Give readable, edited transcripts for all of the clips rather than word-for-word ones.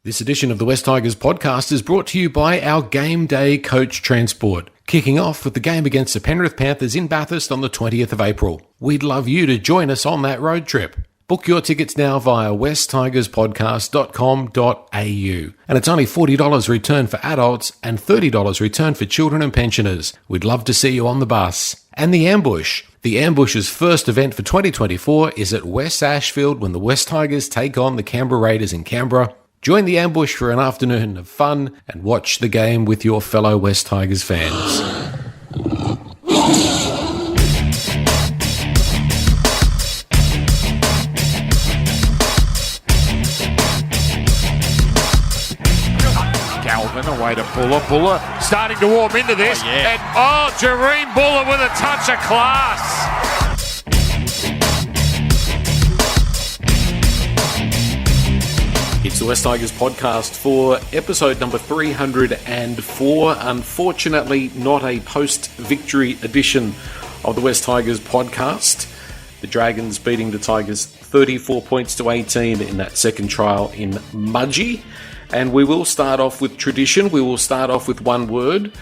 This edition of the West Tigers podcast is brought to you by our Game Day Coach Transport, kicking off with the game against the Penrith Panthers in Bathurst on the 20th of April. We'd love you to join us on that road trip. Book your tickets now via westtigerspodcast.com.au. And it's only $40 return for adults and $30 return for children and pensioners. We'd love to see you on the bus. And The Ambush. The Ambush's first event for 2024 is at West Ashfield when the West Tigers take on the Canberra Raiders in Canberra. Join The Ambush for an afternoon of fun and watch the game with your fellow West Tigers fans. Galvin away to Buller. Buller starting to warm into this. And Jahream Buller with a touch of class. It's the West Tigers podcast for episode number 304. Unfortunately, not a post-victory edition of the West Tigers podcast. The Dragons beating the Tigers 34 points to 18 in that second trial in Mudgee. And we will start off with tradition. We will start off with one word.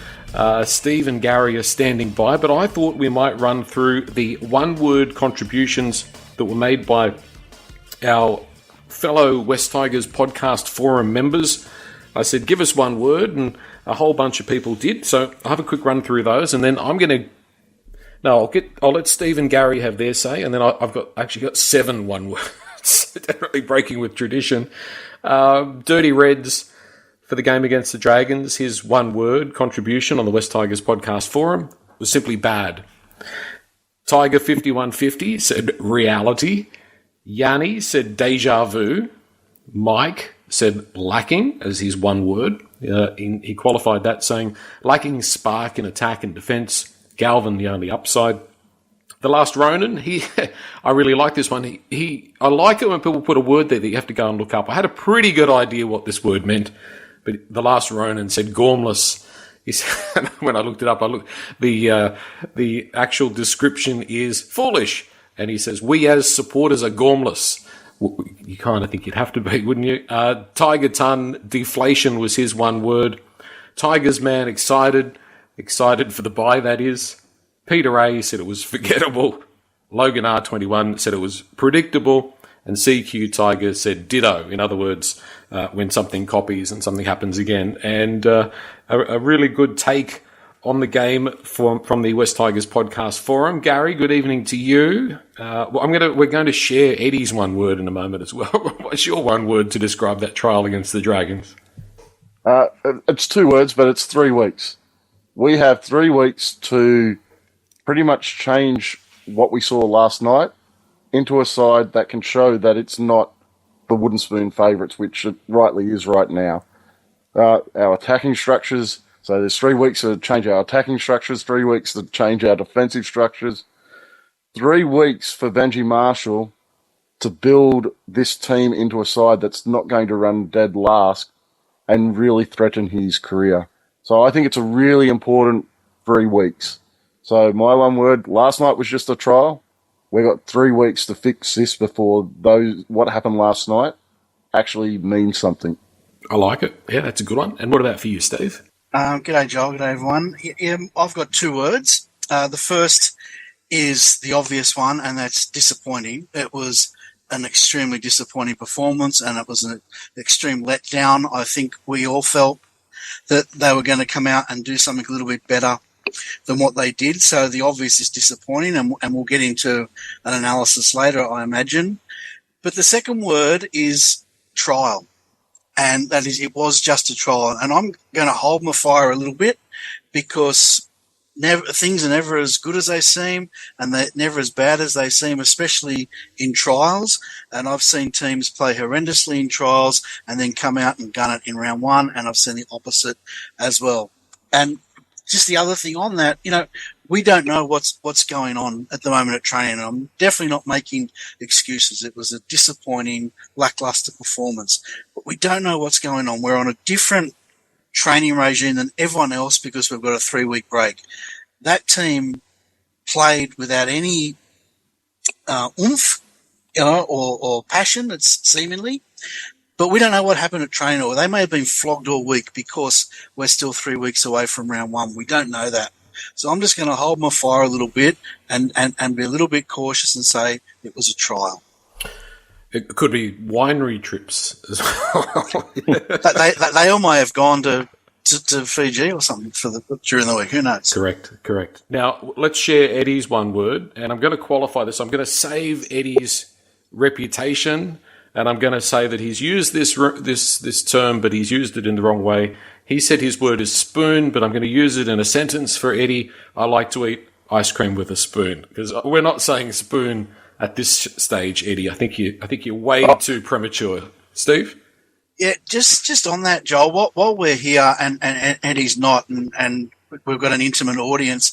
Steve and Gary are standing by, but I thought we might run through the one-word contributions that were made by our fellow West Tigers podcast forum members. I said, give us one word, and a whole bunch of people did. So I'll have a quick run through those, and then I'll let Steve and Gary have their say, and then I've got 7 one words. Definitely breaking with tradition. Dirty Reds for the game against the Dragons. His one word contribution on the West Tigers podcast forum was simply bad. Tiger 5150 said reality. Yanni said deja vu. Mike said lacking as his one word. He qualified that saying lacking spark in attack and defence. Galvin the only upside. The Last Ronin, I really like this one. I like it when people put a word there that you have to go and look up. I had a pretty good idea what this word meant, but The Last Ronin said gormless. He said, when I looked it up, the actual description is foolish. And he says, we as supporters are gormless. You kind of think you'd have to be, wouldn't you? Tiger Ton, deflation was his one word. Tigers man, excited for the bye, that is. Peter A said it was forgettable. Logan R21 said it was predictable. And CQ Tiger said ditto. In other words, when something copies and something happens again. And a really good take on the game from the West Tigers podcast forum. Gary, good evening to you. We're going to share Eddie's one word in a moment as well. What's your one word to describe that trial against the Dragons? It's 2 words, but it's 3 weeks. We have 3 weeks to pretty much change what we saw last night into a side that can show that it's not the wooden spoon favourites, which it rightly is right now. Our attacking structures. So there's 3 weeks to change our attacking structures, 3 weeks to change our defensive structures, 3 weeks for Benji Marshall to build this team into a side that's not going to run dead last and really threaten his career. So I think it's a really important 3 weeks. So my one word, last night was just a trial. We got 3 weeks to fix this before what happened last night actually means something. I like it. Yeah, that's a good one. And what about for you, Steve? G'day, Joel. G'day, everyone. I've got 2 words. The first is the obvious one, and that's disappointing. It was an extremely disappointing performance, and it was an extreme letdown. I think we all felt that they were going to come out and do something a little bit better than what they did. So the obvious is disappointing, and we'll get into an analysis later, I imagine. But the second word is trial. And that is, it was just a trial. And I'm going to hold my fire a little bit because things are never as good as they seem, and they're never as bad as they seem, especially in trials. And I've seen teams play horrendously in trials and then come out and gun it in round 1, and I've seen the opposite as well. And just the other thing on that, we don't know what's going on at the moment at training. I'm definitely not making excuses. It was a disappointing, lackluster performance. But we don't know what's going on. We're on a different training regime than everyone else because we've got a 3-week break. That team played without any oomph, or passion, it's seemingly. But we don't know what happened at training, or they may have been flogged all week because we're still 3 weeks away from round one. We don't know that. So I'm just going to hold my fire a little bit and be a little bit cautious and say it was a trial. It could be winery trips as well. They all may have gone to Fiji or something during the week. Who knows? Correct. Now, let's share Eddie's one word, and I'm going to qualify this. I'm going to save Eddie's reputation, and I'm going to say that he's used this term, but he's used it in the wrong way. He said his word is spoon, but I'm going to use it in a sentence for Eddie. I like to eat ice cream with a spoon, because we're not saying spoon at this stage, Eddie. I think you're way too premature. Steve? Yeah, just on that, Joel. While we're here and Eddie's not, and we've got an intimate audience,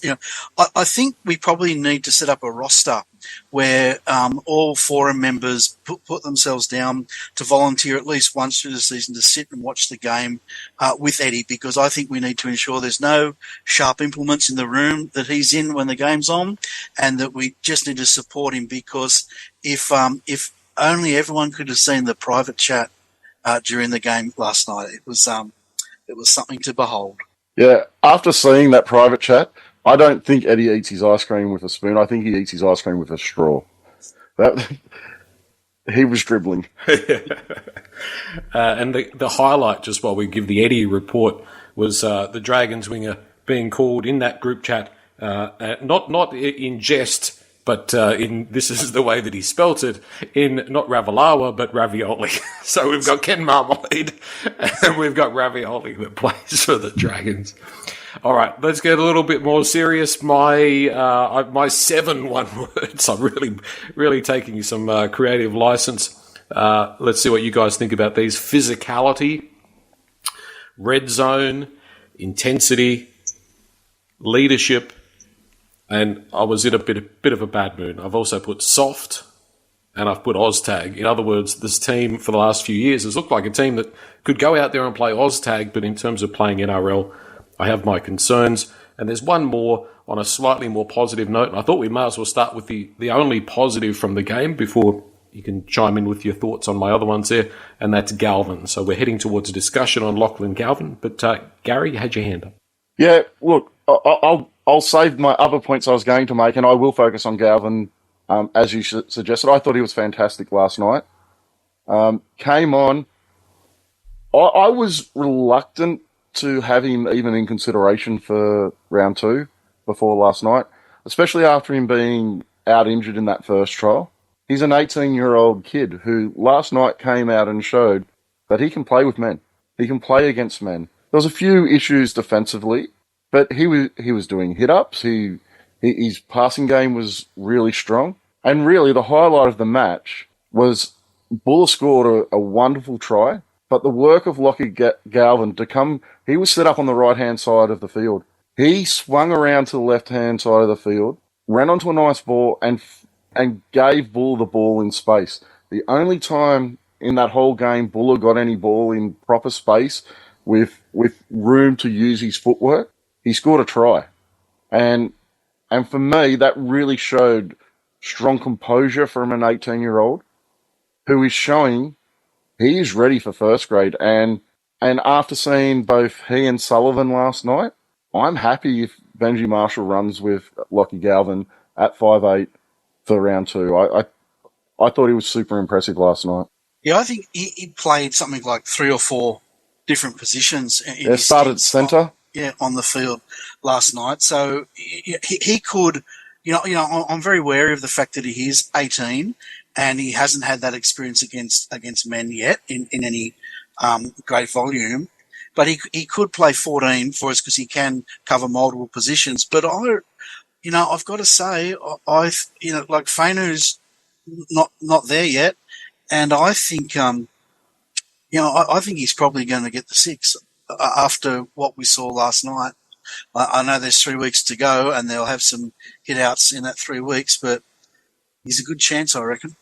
I think we probably need to set up a roster where all forum members put themselves down to volunteer at least once through the season to sit and watch the game with Eddie, because I think we need to ensure there's no sharp implements in the room that he's in when the game's on, and that we just need to support him, because if only everyone could have seen the private chat during the game last night, it was something to behold. Yeah, after seeing that private chat, I don't think Eddie eats his ice cream with a spoon. I think he eats his ice cream with a straw. He was dribbling. And the highlight, just while we give the Eddie report, was the Dragons winger being called in that group chat, not in jest, but this is the way that he spelt it, in not Ravalawa, but ravioli. So we've got Ken Marmalade, and we've got ravioli that plays for the Dragons. All right, let's get a little bit more serious. My 7 one-words. I'm really taking some creative license. Let's see what you guys think about these. Physicality, red zone, intensity, leadership, and I was in a bit of a bad mood. I've also put soft, and I've put OzTag. In other words, this team for the last few years has looked like a team that could go out there and play OzTag, but in terms of playing NRL, I have my concerns. And there's one more on a slightly more positive note, and I thought we may as well start with the only positive from the game before you can chime in with your thoughts on my other ones there, and that's Galvin. So we're heading towards a discussion on Lachlan Galvin, but Gary, you had your hand up. Yeah, look, I'll save my other points I was going to make, and I will focus on Galvin, as you suggested. I thought he was fantastic last night. Came on. I was reluctant to have him even in consideration for round 2 before last night, especially after him being out injured in that first trial. He's an 18-year-old kid who last night came out and showed that he can play with men. He can play against men. There was a few issues defensively, but he was doing hit-ups. His passing game was really strong. And really, the highlight of the match was Buller scored a wonderful try, but the work of Lockie Galvin to come, he was set up on the right-hand side of the field. He swung around to the left-hand side of the field, ran onto a nice ball, and gave Buller the ball in space. The only time in that whole game Buller got any ball in proper space with room to use his footwork, he scored a try. And for me, that really showed strong composure from an 18-year-old who is showing he is ready for first grade. And after seeing both he and Sullivan last night, I'm happy if Benji Marshall runs with Lockie Galvin at 5'8" for round 2. I thought he was super impressive last night. Yeah, I think he played something like 3 or 4 different positions. Yeah, started centre. On the field last night. So he could, I'm very wary of the fact that he is 18 and he hasn't had that experience against men yet in any great volume. But he could play 14 for us because he can cover multiple positions. But I've got to say, like Fainu's not there yet, and I think, I think he's probably going to get the 6 after what we saw last night. I know there's 3 weeks to go, and they'll have some hit-outs in that 3 weeks, but he's a good chance, I reckon.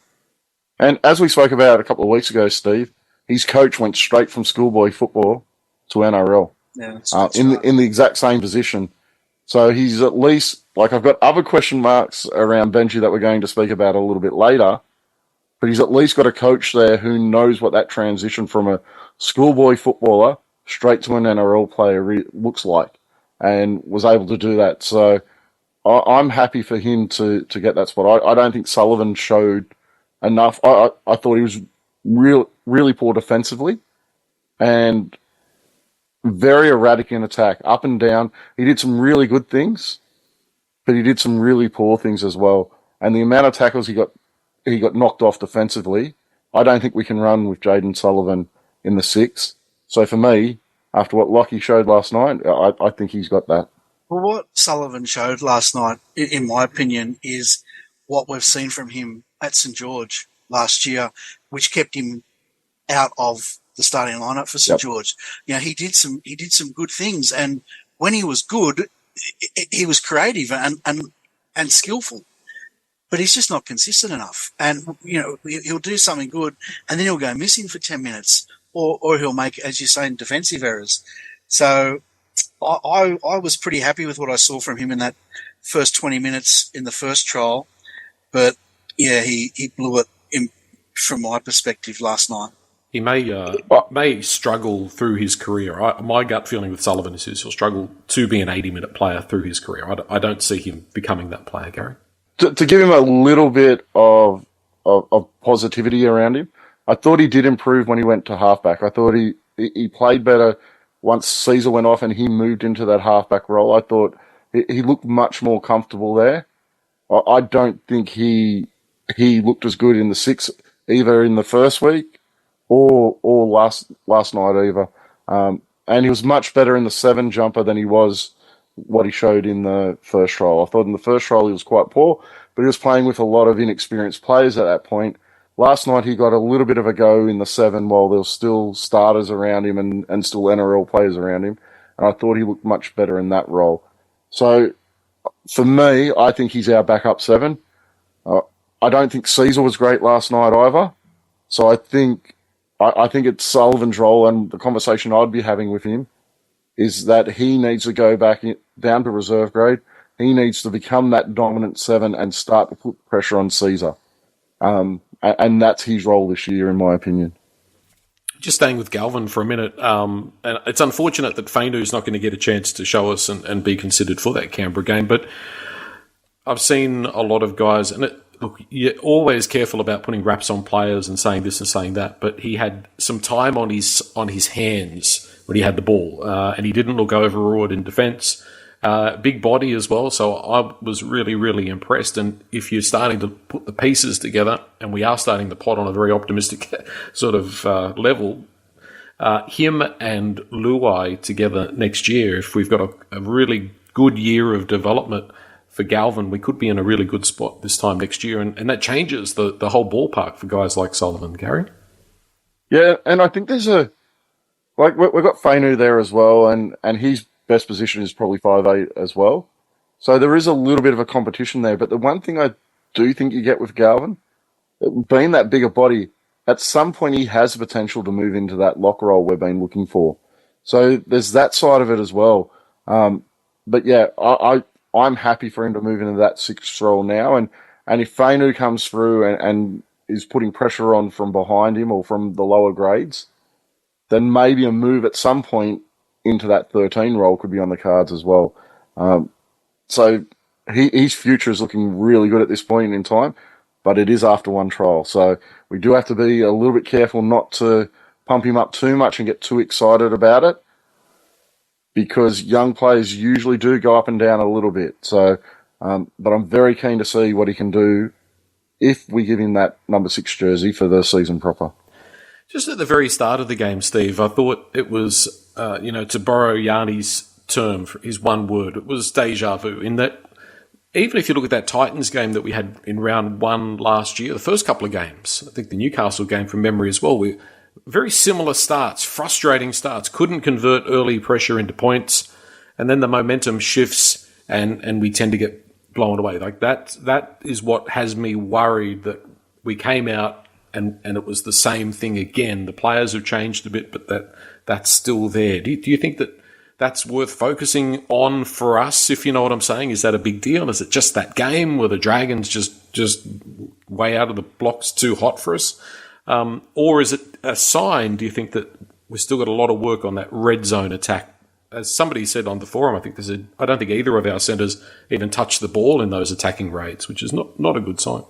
And as we spoke about a couple of weeks ago, Steve, his coach went straight from schoolboy football to NRL. Yeah, in the exact same position. So he's at least, I've got other question marks around Benji that we're going to speak about a little bit later, but he's at least got a coach there who knows what that transition from a schoolboy footballer straight to an NRL player looks like, and was able to do that. So I'm happy for him to get that spot. I don't think Sullivan showed enough. I thought he was really poor defensively and very erratic in attack, up and down. He did some really good things, but he did some really poor things as well. And the amount of tackles he got knocked off defensively, I don't think we can run with Jayden Sullivan in the 6. So for me, after what Lockie showed last night, I think he's got that. Well, what Sullivan showed last night, in my opinion, is what we've seen from him at St George last year, which kept him out of the starting lineup for St George. You know, he did some good things, and when he was good, he was creative and skillful. But he's just not consistent enough. And, you know, he'll do something good and then he'll go missing for 10 minutes or he'll make, as you're saying, defensive errors. So I was pretty happy with what I saw from him in that first 20 minutes in the first trial. But, yeah, he blew it from my perspective last night. He may struggle through his career. My gut feeling with Sullivan is he'll struggle to be an 80-minute player through his career. I don't see him becoming that player, Gary. To give him a little bit of positivity around him, I thought he did improve when he went to halfback. I thought he played better once Caesar went off and he moved into that halfback role. I thought he looked much more comfortable there. I don't think he looked as good in the 6, either in the first week or last night either. And he was much better in the 7 jumper than he was what he showed in the first trial. I thought in the first trial he was quite poor, but he was playing with a lot of inexperienced players at that point. Last night he got a little bit of a go in the 7 while there were still starters around him and still NRL players around him, and I thought he looked much better in that role. So for me, I think he's our backup 7. I don't think Caesar was great last night either, so I think it's Sullivan's role, and the conversation I'd be having with him is that he needs to go back down to reserve grade. He needs to become that dominant 7 and start to put pressure on Caesar. And that's his role this year, in my opinion. Just staying with Galvin for a minute, and it's unfortunate that Fainu's not going to get a chance to show us and be considered for that Canberra game, but I've seen a lot of guys, and look, you're always careful about putting raps on players and saying this and saying that, but he had some time on his hands when he had the ball, and he didn't look overawed in defence. Big body as well, so I was really, really impressed. And if you're starting to put the pieces together, and we are starting the pot on a very optimistic sort of level, him and Luai together next year, if we've got a really good year of development for Galvin, we could be in a really good spot this time next year, and that changes the whole ballpark for guys like Sullivan, Gary. Yeah, and I think there's we've got Fainu there as well, and his best position is probably 5'8" as well. So there is a little bit of a competition there. But the one thing I do think you get with Galvin, being that bigger body, at some point he has the potential to move into that lock role we've been looking for. So there's that side of it as well. But yeah, I'm happy for him to move into that 6th role now. And if Fainu comes through and is putting pressure on from behind him or from the lower grades, then maybe a move at some point into that 13 role could be on the cards as well. So his future is looking really good at this point in time, but it is after one trial. So we do have to be a little bit careful not to pump him up too much and get too excited about it, because young players usually do go up and down a little bit. So, but I'm very keen to see what he can do if we give him that number 6 jersey for the season proper. Just at the very start of the game, Steve, I thought it was, to borrow Yanni's term, his one word, it was deja vu, in that even if you look at that Titans game that we had in round 1 last year, the first couple of games, I think the Newcastle game from memory as well, we very similar starts, frustrating starts, couldn't convert early pressure into points, and then the momentum shifts and we tend to get blown away. Like that is what has me worried, that we came out and it was the same thing again. The players have changed a bit, but that's still there. Do you think that that's worth focusing on for us, if you know what I'm saying? Is that a big deal? Is it just that game where the Dragons just way out of the blocks too hot for us? Or is it a sign, do you think, that we've still got a lot of work on that red zone attack? As somebody said on the forum, I don't think either of our centres even touched the ball in those attacking raids, which is not a good sign.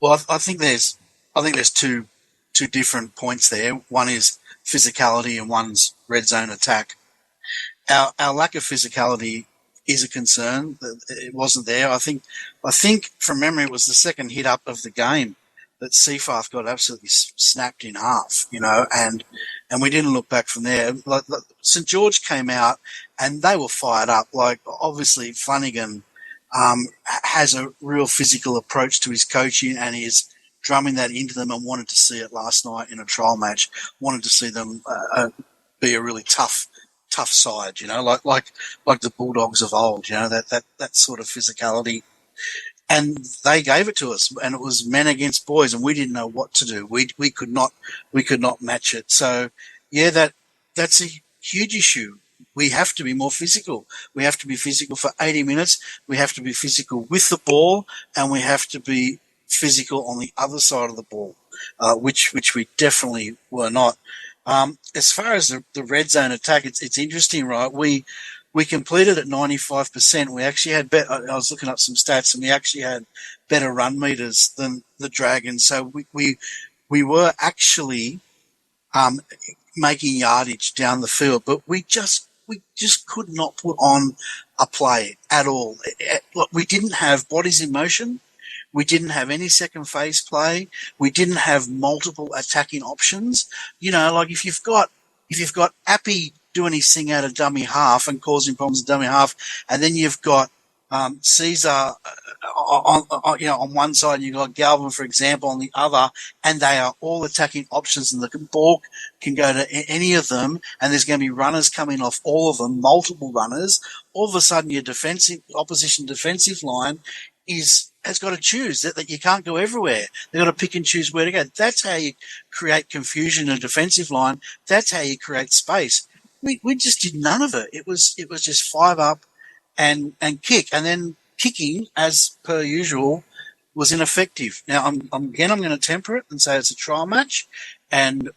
Well, I think there's two different points there. One is physicality and one's red zone attack. Our lack of physicality is a concern. It wasn't there. I think from memory it was the second hit up of the game that Seafarth got absolutely snapped in half, and we didn't look back from there. Like, St. George came out and they were fired up. Like, obviously Flanagan has a real physical approach to his coaching, and he is drumming that into them, and wanted to see it last night in a trial match. Wanted to see them be a really tough side, like the Bulldogs of old, that sort of physicality. And they gave it to us, and it was men against boys, and we didn't know what to do. We could not match it. So yeah, that's a huge issue. We have to be more physical. We have to be physical for 80 minutes. We have to be physical with the ball, and we have to be physical on the other side of the ball, which we definitely were not. As far as the red zone attack, it's interesting, right? We completed at 95%. We actually had I was looking up some stats, and we actually had better run meters than the Dragons. So we were actually making yardage down the field, but we just could not put on a play at all. We didn't have bodies in motion. We didn't have any second phase play. We didn't have multiple attacking options. Like if you've got Appy doing his thing out of dummy half and causing problems at dummy half, and then you've got Caesar on one side, and you've got Galvin, for example, on the other, and they are all attacking options, and the ball can go to any of them, and there's going to be runners coming off all of them, multiple runners. All of a sudden, your opposition defensive line has got to choose that you can't go everywhere. They've got to pick and choose where to go. That's how you create confusion in a defensive line. That's how you create space. We just did none of it. It was just 5 up and kick, and then kicking, as per usual, was ineffective. Now I'm going to temper it and say it's a trial match, and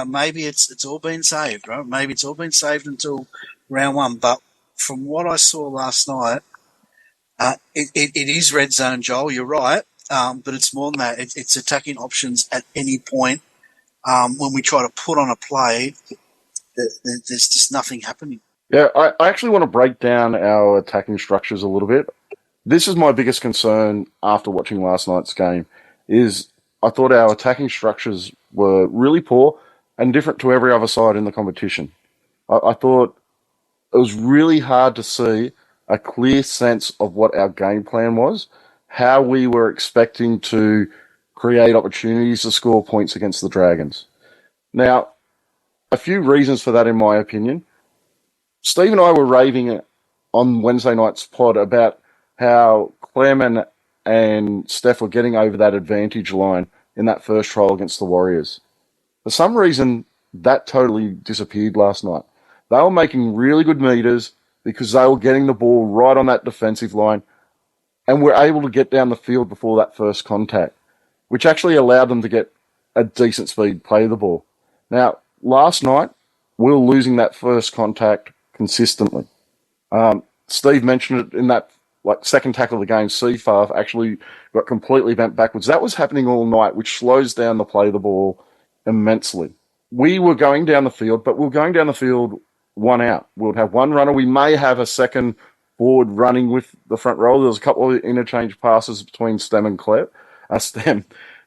maybe it's all been saved, right? Maybe it's all been saved until round 1. But from what I saw last night, it is red zone, Joel. You're right, but it's more than that. It's attacking options at any point. When we try to put on a play, there's just nothing happening. Yeah, I actually want to break down our attacking structures a little bit. This is my biggest concern after watching last night's game, is I thought our attacking structures were really poor and different to every other side in the competition. I thought it was really hard to see a clear sense of what our game plan was, how we were expecting to create opportunities to score points against the Dragons. Now, a few reasons for that, in my opinion. Steve and I were raving on Wednesday night's pod about how Clem and Steph were getting over that advantage line in that first trial against the Warriors. For some reason, that totally disappeared last night. They were making really good meters because they were getting the ball right on that defensive line and were able to get down the field before that first contact, which actually allowed them to get a decent speed play of the ball. Now, last night, we were losing that first contact consistently. Steve mentioned it in that second tackle of the game. Seafarth actually got completely bent backwards. That was happening all night, which slows down the play of the ball immensely. We were going down the field, but we were going down the field 1 out. We'll have one runner. We may have a second forward running with the front row. There was a couple of interchange passes between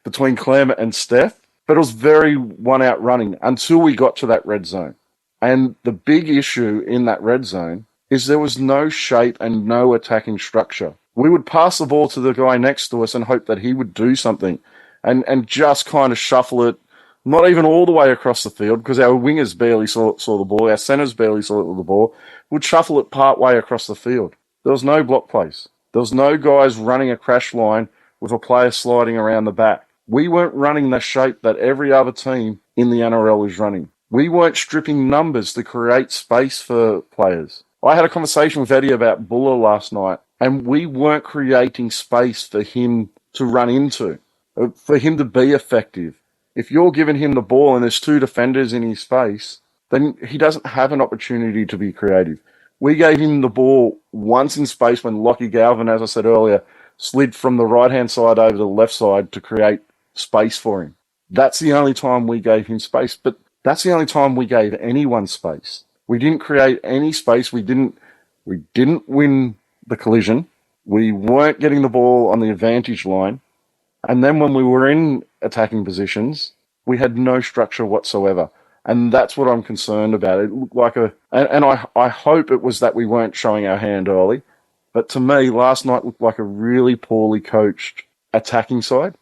between Clem and Steph, but it was very 1 out running until we got to that red zone. And the big issue in that red zone is there was no shape and no attacking structure. We would pass the ball to the guy next to us and hope that he would do something and just kind of shuffle it, not even all the way across the field, because our wingers barely saw the ball, our centers barely saw the ball. We'd shuffle it part way across the field. There was no block plays. There was no guys running a crash line with a player sliding around the back. We weren't running the shape that every other team in the NRL is running. We weren't stripping numbers to create space for players. I had a conversation with Eddie about Buller last night, and we weren't creating space for him to run into, for him to be effective. If you're giving him the ball and there's two defenders in his face, then he doesn't have an opportunity to be creative. We gave him the ball once in space when Lockie Galvin, as I said earlier, slid from the right-hand side over to the left side to create space for him. That's the only time we gave him space, but that's the only time we gave anyone space. We didn't create any space. We didn't win the collision. We weren't getting the ball on the advantage line. And then when we were in attacking positions, we had no structure whatsoever. And that's what I'm concerned about. It looked like I hope it was that we weren't showing our hand early. But to me, last night looked like a really poorly coached attacking side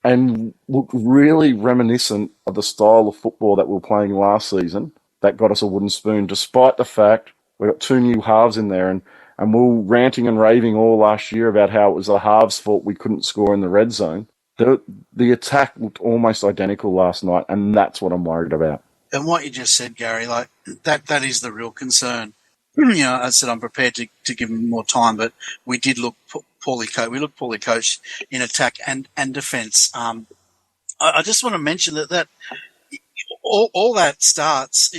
and looked really reminiscent of the style of football that we were playing last season that got us a wooden spoon, despite the fact we got two new halves in there. And we were ranting and raving all last year about how it was the halves' fault we couldn't score in the red zone. The attack looked almost identical last night, and that's what I'm worried about. And what you just said, Gary, like that is the real concern. I said I'm prepared to give him more time, but we did look poorly coached. We looked poorly coached in attack and defence. I just want to mention that all that starts,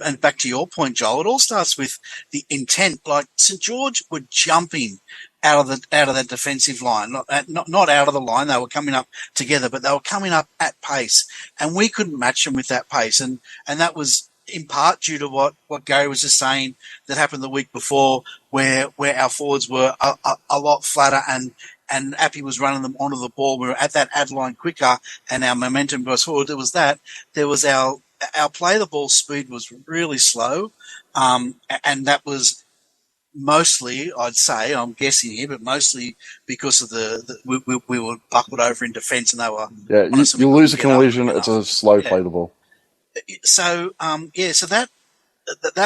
and back to your point, Joel, it all starts with the intent. Like St. George were jumping out of that defensive line, not out of the line. They were coming up together, but they were coming up at pace, and we couldn't match them with that pace. And that was in part due to what Gary was just saying that happened the week before, where our forwards were a lot flatter and Appy was running them onto the ball. We were at that ad line quicker, and our momentum goes forward. There was that. There was our play the ball speed was really slow, and that was mostly, I'd say, I'm guessing here, but mostly because of we were buckled over in defence, and they were. Yeah, you lose a collision. It's a slow play the ball. So so that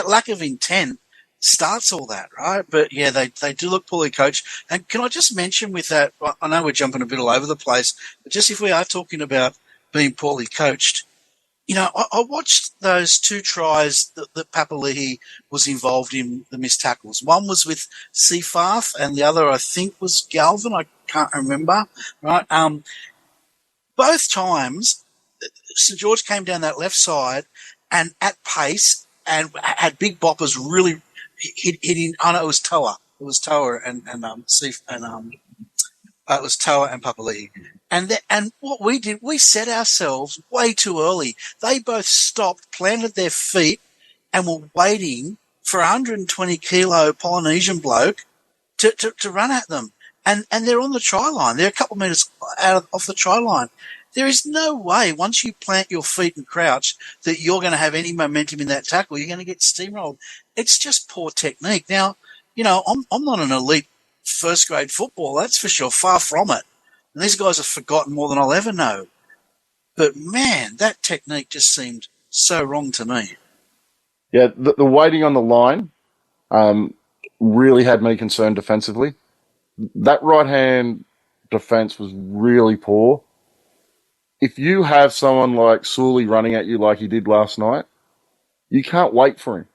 lack of intent starts all that, right? But yeah, they do look poorly coached. And can I just mention with that, I know we're jumping a bit all over the place, but just if we are talking about being poorly coached, I watched those two tries that Papali'i was involved in, the missed tackles. One was with Seafarth and the other, I think, was Galvin. I can't remember, right? Both times, St. George came down that left side and at pace and had big boppers really hitting. Oh no, it was Toa. It was Toa and it was Toa and Papali'i. And what we did, we set ourselves way too early. They both stopped, planted their feet, and were waiting for a 120 kilo Polynesian bloke to run at them. And they're on the try line. They're a couple of metres off the try line. There is no way, once you plant your feet and crouch, that you're going to have any momentum in that tackle. You're going to get steamrolled. It's just poor technique. Now, I'm not an elite first grade footballer, that's for sure, far from it. And these guys have forgotten more than I'll ever know. But man, that technique just seemed so wrong to me. Yeah, the waiting on the line really had me concerned defensively. That right-hand defense was really poor. If you have someone like Sully running at you like he did last night, you can't wait for him.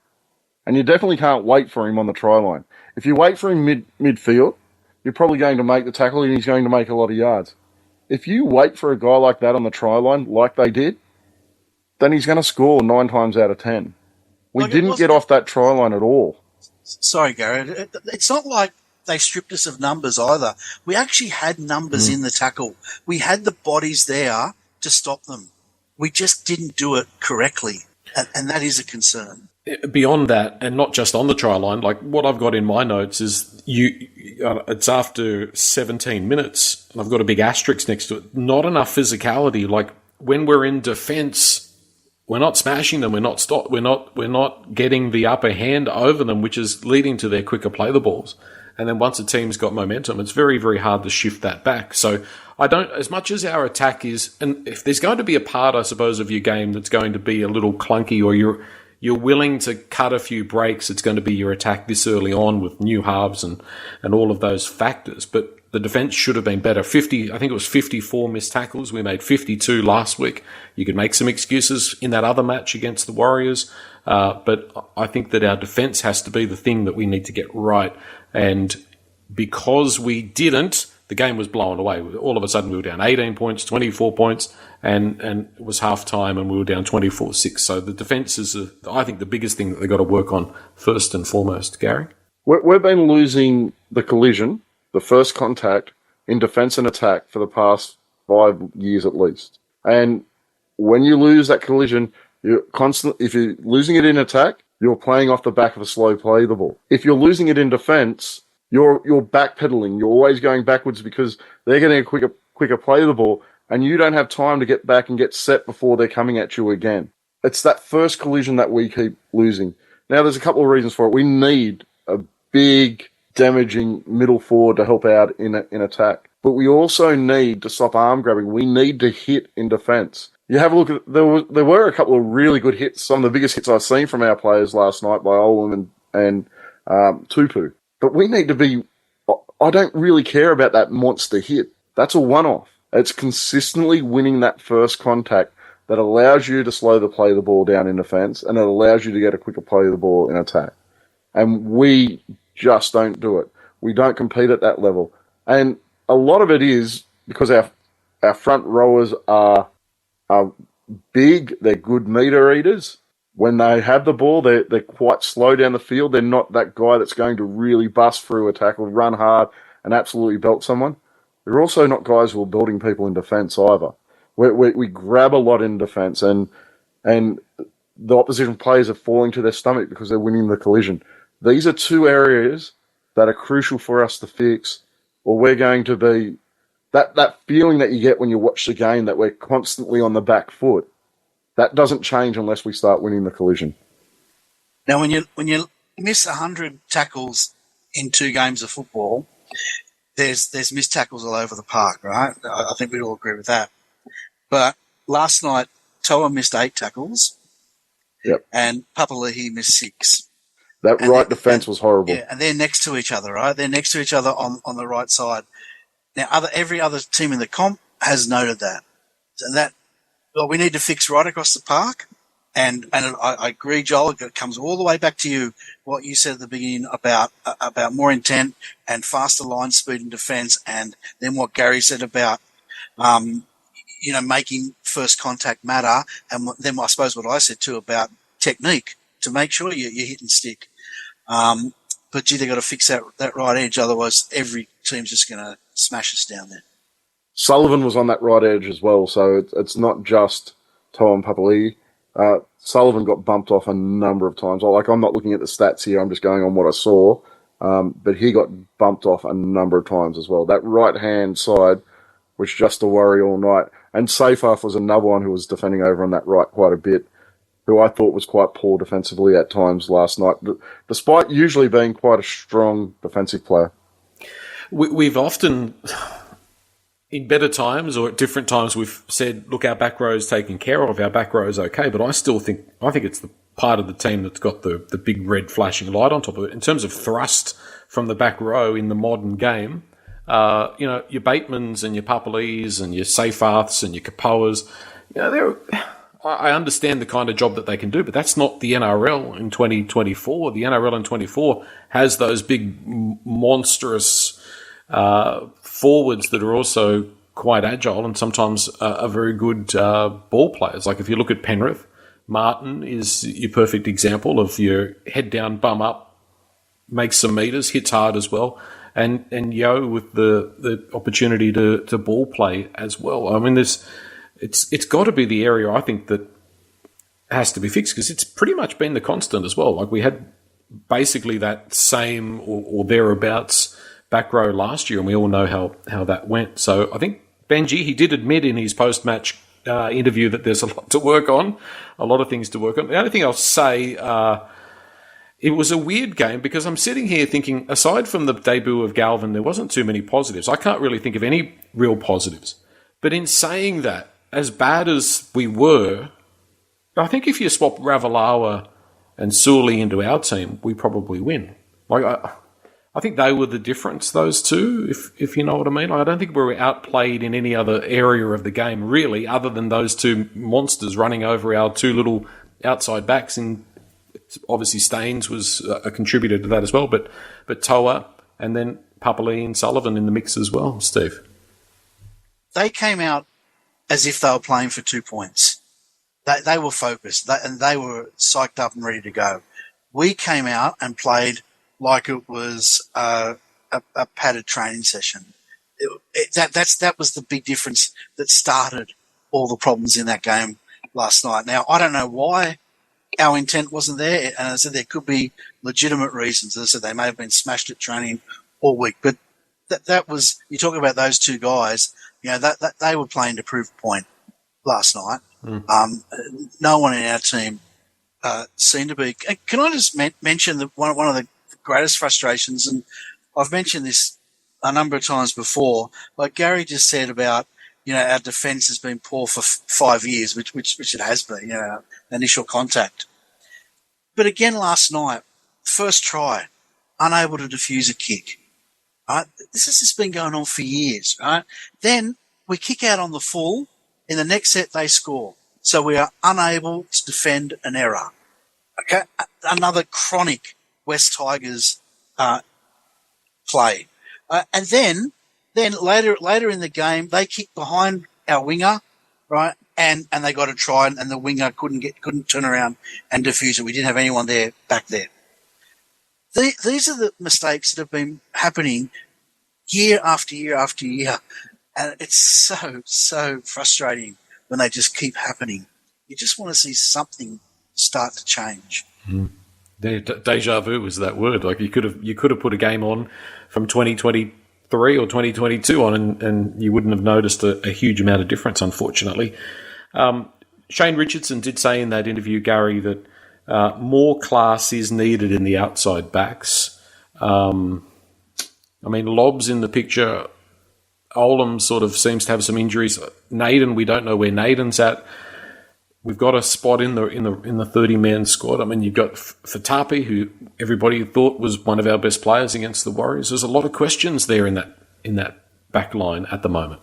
And you definitely can't wait for him on the try line. If you wait for him midfield, you're probably going to make the tackle and he's going to make a lot of yards. If you wait for a guy like that on the try line, like they did, then he's going to score 9 times out of 10. We didn't get off that try line at all. Sorry, Gary. It's not like they stripped us of numbers either. We actually had numbers in the tackle. We had the bodies there to stop them. We just didn't do it correctly, and that is a concern. Beyond that, and not just on the try line, like what I've got in my notes is it's after 17 minutes, and I've got a big asterisk next to it. Not enough physicality. Like when we're in defence, we're not smashing them. We're not getting the upper hand over them, which is leading to their quicker play the balls. And then once a team's got momentum, it's very, very hard to shift that back. So I don't, as much as our attack is, and if there's going to be a part, I suppose, of your game that's going to be a little clunky, or you're willing to cut a few breaks, it's going to be your attack this early on with new halves and all of those factors. But The defence should have been better. I think it was 54 missed tackles. We made 52 last week. You could make some excuses in that other match against the Warriors, but I think that our defence has to be the thing that we need to get right. And because we didn't, the game was blown away. All of a sudden we were down 18 points, 24 points, and it was half-time and we were down 24-6. So the defence is, I think, the biggest thing that they've got to work on first and foremost. Gary? We've been losing the collision, the first contact, in defence and attack for the past 5 years at least. And when you lose that collision, if you're losing it in attack, you're playing off the back of a slow play the ball. If you're losing it in defence, you're backpedaling. You're always going backwards because they're getting a quicker play the ball, and you don't have time to get back and get set before they're coming at you again. It's that first collision that we keep losing. Now, there's a couple of reasons for it. We need a big, damaging middle forward to help out in attack. But we also need to stop arm grabbing. We need to hit in defence. You have a look at, there were a couple of really good hits, some of the biggest hits I've seen from our players last night by Olam and Tupu. But we need to be, I don't really care about that monster hit. That's a one-off. It's consistently winning that first contact that allows you to slow the ball down in defence, and it allows you to get a quicker play of the ball in attack. And we just don't do it. We don't compete at that level. And a lot of it is because our front rowers are big, they're good meter eaters. When they have the ball, they're quite slow down the field. They're not that guy that's going to really bust through a tackle, run hard, and absolutely belt someone. They're also not guys who are building people in defence either. We grab a lot in defence, and the opposition players are falling to their stomach because they're winning the collision. These are two areas that are crucial for us to fix, or we're going to be that feeling that you get when you watch the game that we're constantly on the back foot. That doesn't change unless we start winning the collision. Now, when you miss 100 tackles in 2 games of football, there's missed tackles all over the park, right? I think we'd all agree with that. But last night, Toa missed 8 tackles, and Papali'i missed 6. That right defence was horrible. Yeah, and they're next to each other, right? They're next to each other on the right side. Now, every other team in the comp has noted that. And we need to fix right across the park. And I agree, Joel, it comes all the way back to you, what you said at the beginning about more intent and faster line speed in defence, and then what Gary said about, making first contact matter, and then I suppose what I said too about technique to make sure you hit and stick. But gee, they've got to fix that right edge, otherwise every team's just going to smash us down there. Sullivan was on that right edge as well, so it's not just Toa and Papali'i. Sullivan got bumped off a number of times. I'm not looking at the stats here, I'm just going on what I saw. But he got bumped off a number of times as well. That right-hand side was just a worry all night. And Seyfarth was another one who was defending over on that right quite a bit, who I thought was quite poor defensively at times last night, despite usually being quite a strong defensive player. We've often, in better times or at different times, we've said, look, our back row's taken care of, our back row's okay, but I think it's the part of the team that's got the big red flashing light on top of it. In terms of thrust from the back row in the modern game, your Batemans and your Papali'is and your Seyfarths and your Kapoas, I understand the kind of job that they can do, but that's not the NRL in 2024. The NRL in 24 has those big, monstrous forwards that are also quite agile and sometimes are very good ball players. Like if you look at Penrith, Martin is your perfect example of your head down, bum up, makes some meters, hits hard as well. And Yo with the opportunity to ball play as well. I mean, it's got to be the area I think that has to be fixed because it's pretty much been the constant as well. Like we had basically that same or thereabouts back row last year, and we all know how that went. So I think Benji, he did admit in his post-match interview that there's a lot to work on, a lot of things to work on. The only thing I'll say, it was a weird game because I'm sitting here thinking, aside from the debut of Galvin, there wasn't too many positives. I can't really think of any real positives. But in saying that, as bad as we were, I think if you swap Ravalawa and Suli into our team, we probably win. Like I think they were the difference, those two, if you know what I mean. I don't think we were outplayed in any other area of the game, really, other than those two monsters running over our two little outside backs. And obviously Staines was a contributor to that as well, but Toa and then Papali and Sullivan in the mix as well, Steve. They came out as if they were playing for 2 points. They were focused, and they were psyched up and ready to go. We came out and played like it was a padded training session. That was the big difference that started all the problems in that game last night. Now, I don't know why our intent wasn't there, and I said there could be legitimate reasons. As I said, they may have been smashed at training all week, but that was, you talk about those two guys, that they were playing to prove a point last night. No one in our team seemed to be. Can I just mention that one of the greatest frustrations, and I've mentioned this a number of times before, like Gary just said about, our defence has been poor for 5 years, which it has been, initial contact. But again, last night, first try, unable to defuse a kick. Right? This has just been going on for years, right? Then we kick out on the full. In the next set, they score. So we are unable to defend an error. Okay, another chronic West Tigers play. And then later in the game, they kicked behind our winger, right? And they got a try, and the winger couldn't turn around and defuse it. We didn't have anyone there back there. These are the mistakes that have been happening year after year after year. And it's so frustrating when they just keep happening. You just want to see something start to change. Deja vu was that word. Like you could have put a game on from 2023 or 2022 on, and you wouldn't have noticed a huge amount of difference, unfortunately. Shane Richardson did say in that interview, Gary, that more class is needed in the outside backs. Lobb's in the picture. Olam sort of seems to have some injuries. Naden, we don't know where Naden's at. We've got a spot in the 30-man squad. You've got Fatapi, who everybody thought was one of our best players against the Warriors. There's a lot of questions there in that back line at the moment.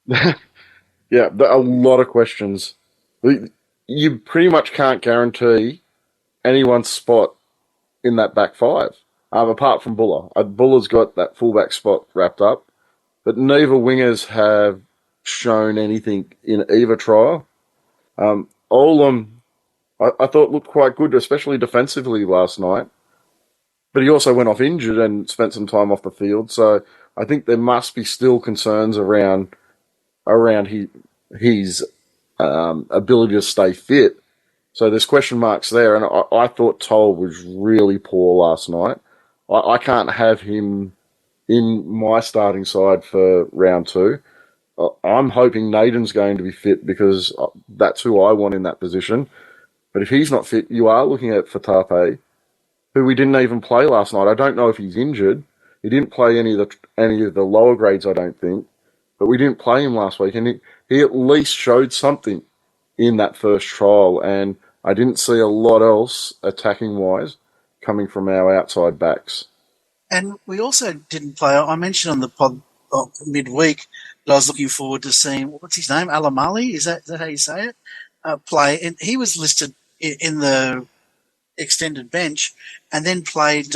Yeah, a lot of questions. You pretty much can't guarantee anyone's spot in that back five. Apart from Buller. Buller's got that fullback spot wrapped up, but neither wingers have shown anything in either trial. Olam, I thought looked quite good, especially defensively last night, but he also went off injured and spent some time off the field, so I think there must be still concerns around his ability to stay fit. So there's question marks there, and I thought Toll was really poor last night. I can't have him in my starting side for round 2. I'm hoping Naden's going to be fit because that's who I want in that position. But if he's not fit, you are looking at Fatape, who we didn't even play last night. I don't know if he's injured. He didn't play any of the lower grades, I don't think. But we didn't play him last week, and he at least showed something in that first trial. And I didn't see a lot else attacking-wise coming from our outside backs. And we also didn't play, I mentioned on the pod midweek that I was looking forward to seeing, what's his name, Alamali, is that how you say it, play. And he was listed in the extended bench and then played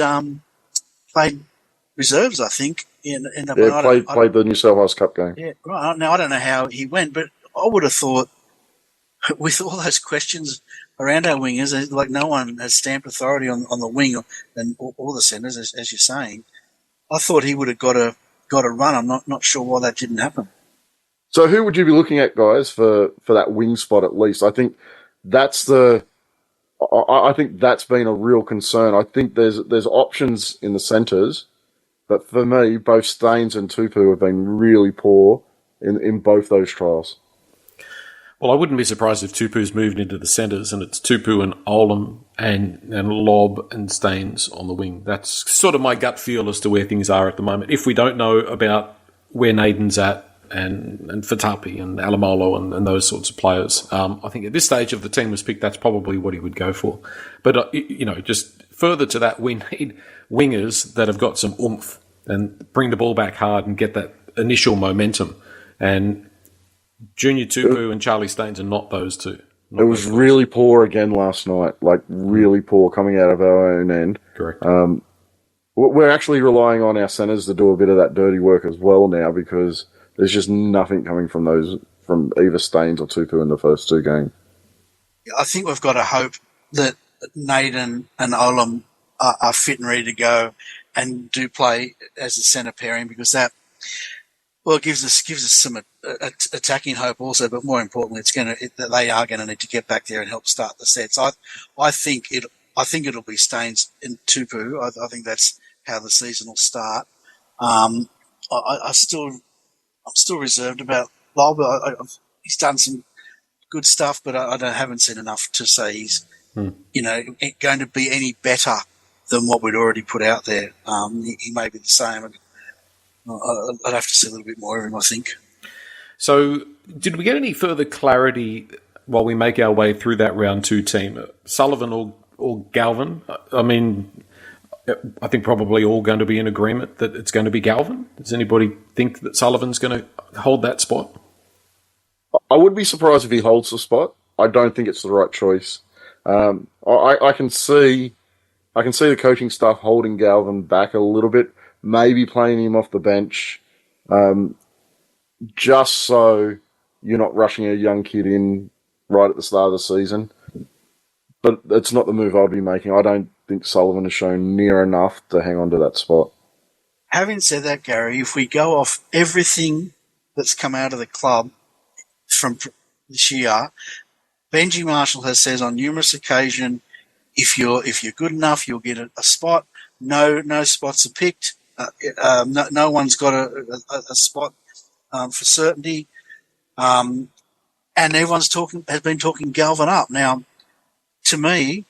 reserves, I think. Played the New South Wales Cup game. Yeah, right. Now, I don't know how he went, but I would have thought with all those questions around our wingers, like no one has stamped authority on the wing or the centres, as you're saying. I thought he would have got a run. I'm not sure why that didn't happen. So who would you be looking at, guys, for that wing spot at least? I think that's been a real concern. I think there's options in the centres, but for me, both Staines and Tupu have been really poor in both those trials. Well, I wouldn't be surprised if Tupu's moved into the centres and it's Tupu and Olam and Lob and Staines on the wing. That's sort of my gut feel as to where things are at the moment. If we don't know about where Naden's at and Fatapi and Alamolo and those sorts of players. I think at this stage of the team was picked, that's probably what he would go for. But, just further to that, we need wingers that have got some oomph and bring the ball back hard and get that initial momentum. And Junior Tupu and Charlie Staines are not those two. It was really poor again last night, really poor coming out of our own end. Correct. We're actually relying on our centres to do a bit of that dirty work as well now, because there's just nothing coming from either Staines or Tupu in the first two games. I think we've got to hope that Naden and Olam are fit and ready to go and do play as a centre pairing, because that gives us some attacking hope also. But more importantly, that they are going to need to get back there and help start the sets. I think it'll be Staines and Tupu. I think that's how the season will start. I'm still reserved about Lyle, but he's done some good stuff, but I haven't seen enough to say he's going to be any better than what we'd already put out there. He may be the same. I'd have to see a little bit more of him, I think. So, did we get any further clarity while we make our way through that round 2 team? Sullivan or Galvin? I mean, I think probably all going to be in agreement that it's going to be Galvin. Does anybody think that Sullivan's going to hold that spot? I would be surprised if he holds the spot. I don't think it's the right choice. I can see the coaching staff holding Galvin back a little bit, maybe playing him off the bench, just so you're not rushing a young kid in right at the start of the season. But it's not the move I'd be making. I don't think Sullivan has shown near enough to hang on to that spot. Having said that, Gary, if we go off everything that's come out of the club from this year, Benji Marshall has said on numerous occasions, if you're good enough, you'll get a spot. No spots are picked. No one's got a spot for certainty. And everyone's has been talking Galvin up. Now, to me,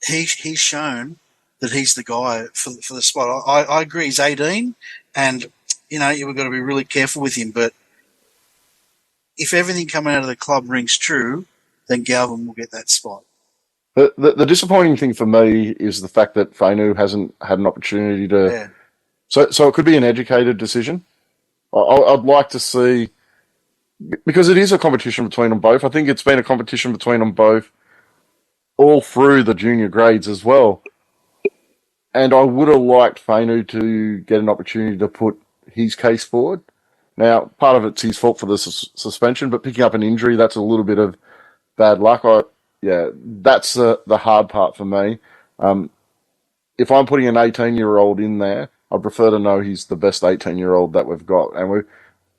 he's shown that he's the guy for the spot. I agree, he's 18, and we've got to be really careful with him. But if everything coming out of the club rings true, then Galvin will get that spot. The disappointing thing for me is the fact that Fainu hasn't had an opportunity to. Yeah. So it could be an educated decision. I'd like to see, because it is a competition between them both. I think it's been a competition between them both all through the junior grades as well. And I would have liked Fainu to get an opportunity to put his case forward. Now, part of it's his fault for the suspension, but picking up an injury, that's a little bit of bad luck. That's the hard part for me. If I'm putting an 18-year-old in there, I'd prefer to know he's the best 18-year-old that we've got. And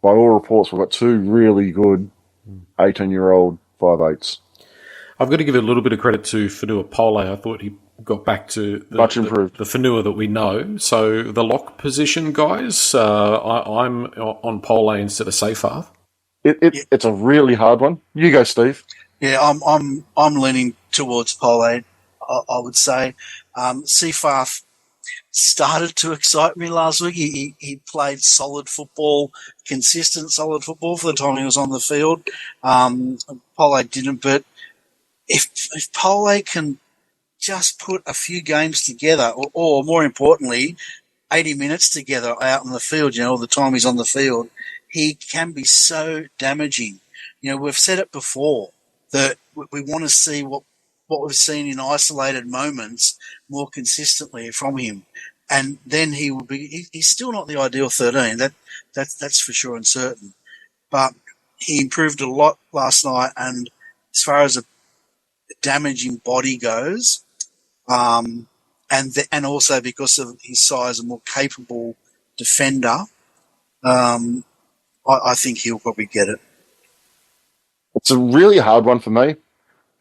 by all reports, we've got 2 really good 18-year-old 5'8s. I've got to give a little bit of credit to Fanua Pole. I thought he got back to much improved. The Fanua that we know. So the lock position, guys, I'm on Pole instead of Seyfarth. It's a really hard one. You go, Steve. Yeah, I'm leaning towards Pole. I would say Seyfarth started to excite me last week. He played solid football, consistent solid football for the time he was on the field. Pole didn't, but if Pole can just put a few games together, or more importantly, 80 minutes together out on the field, all the time he's on the field, he can be so damaging. We've said it before that we want to see what we've seen in isolated moments more consistently from him. And then he will be, he's still not the ideal 13. That's for sure and certain. But he improved a lot last night. And as far as a damaging body goes, and also because of his size, a more capable defender, I think he'll probably get it. It's a really hard one for me,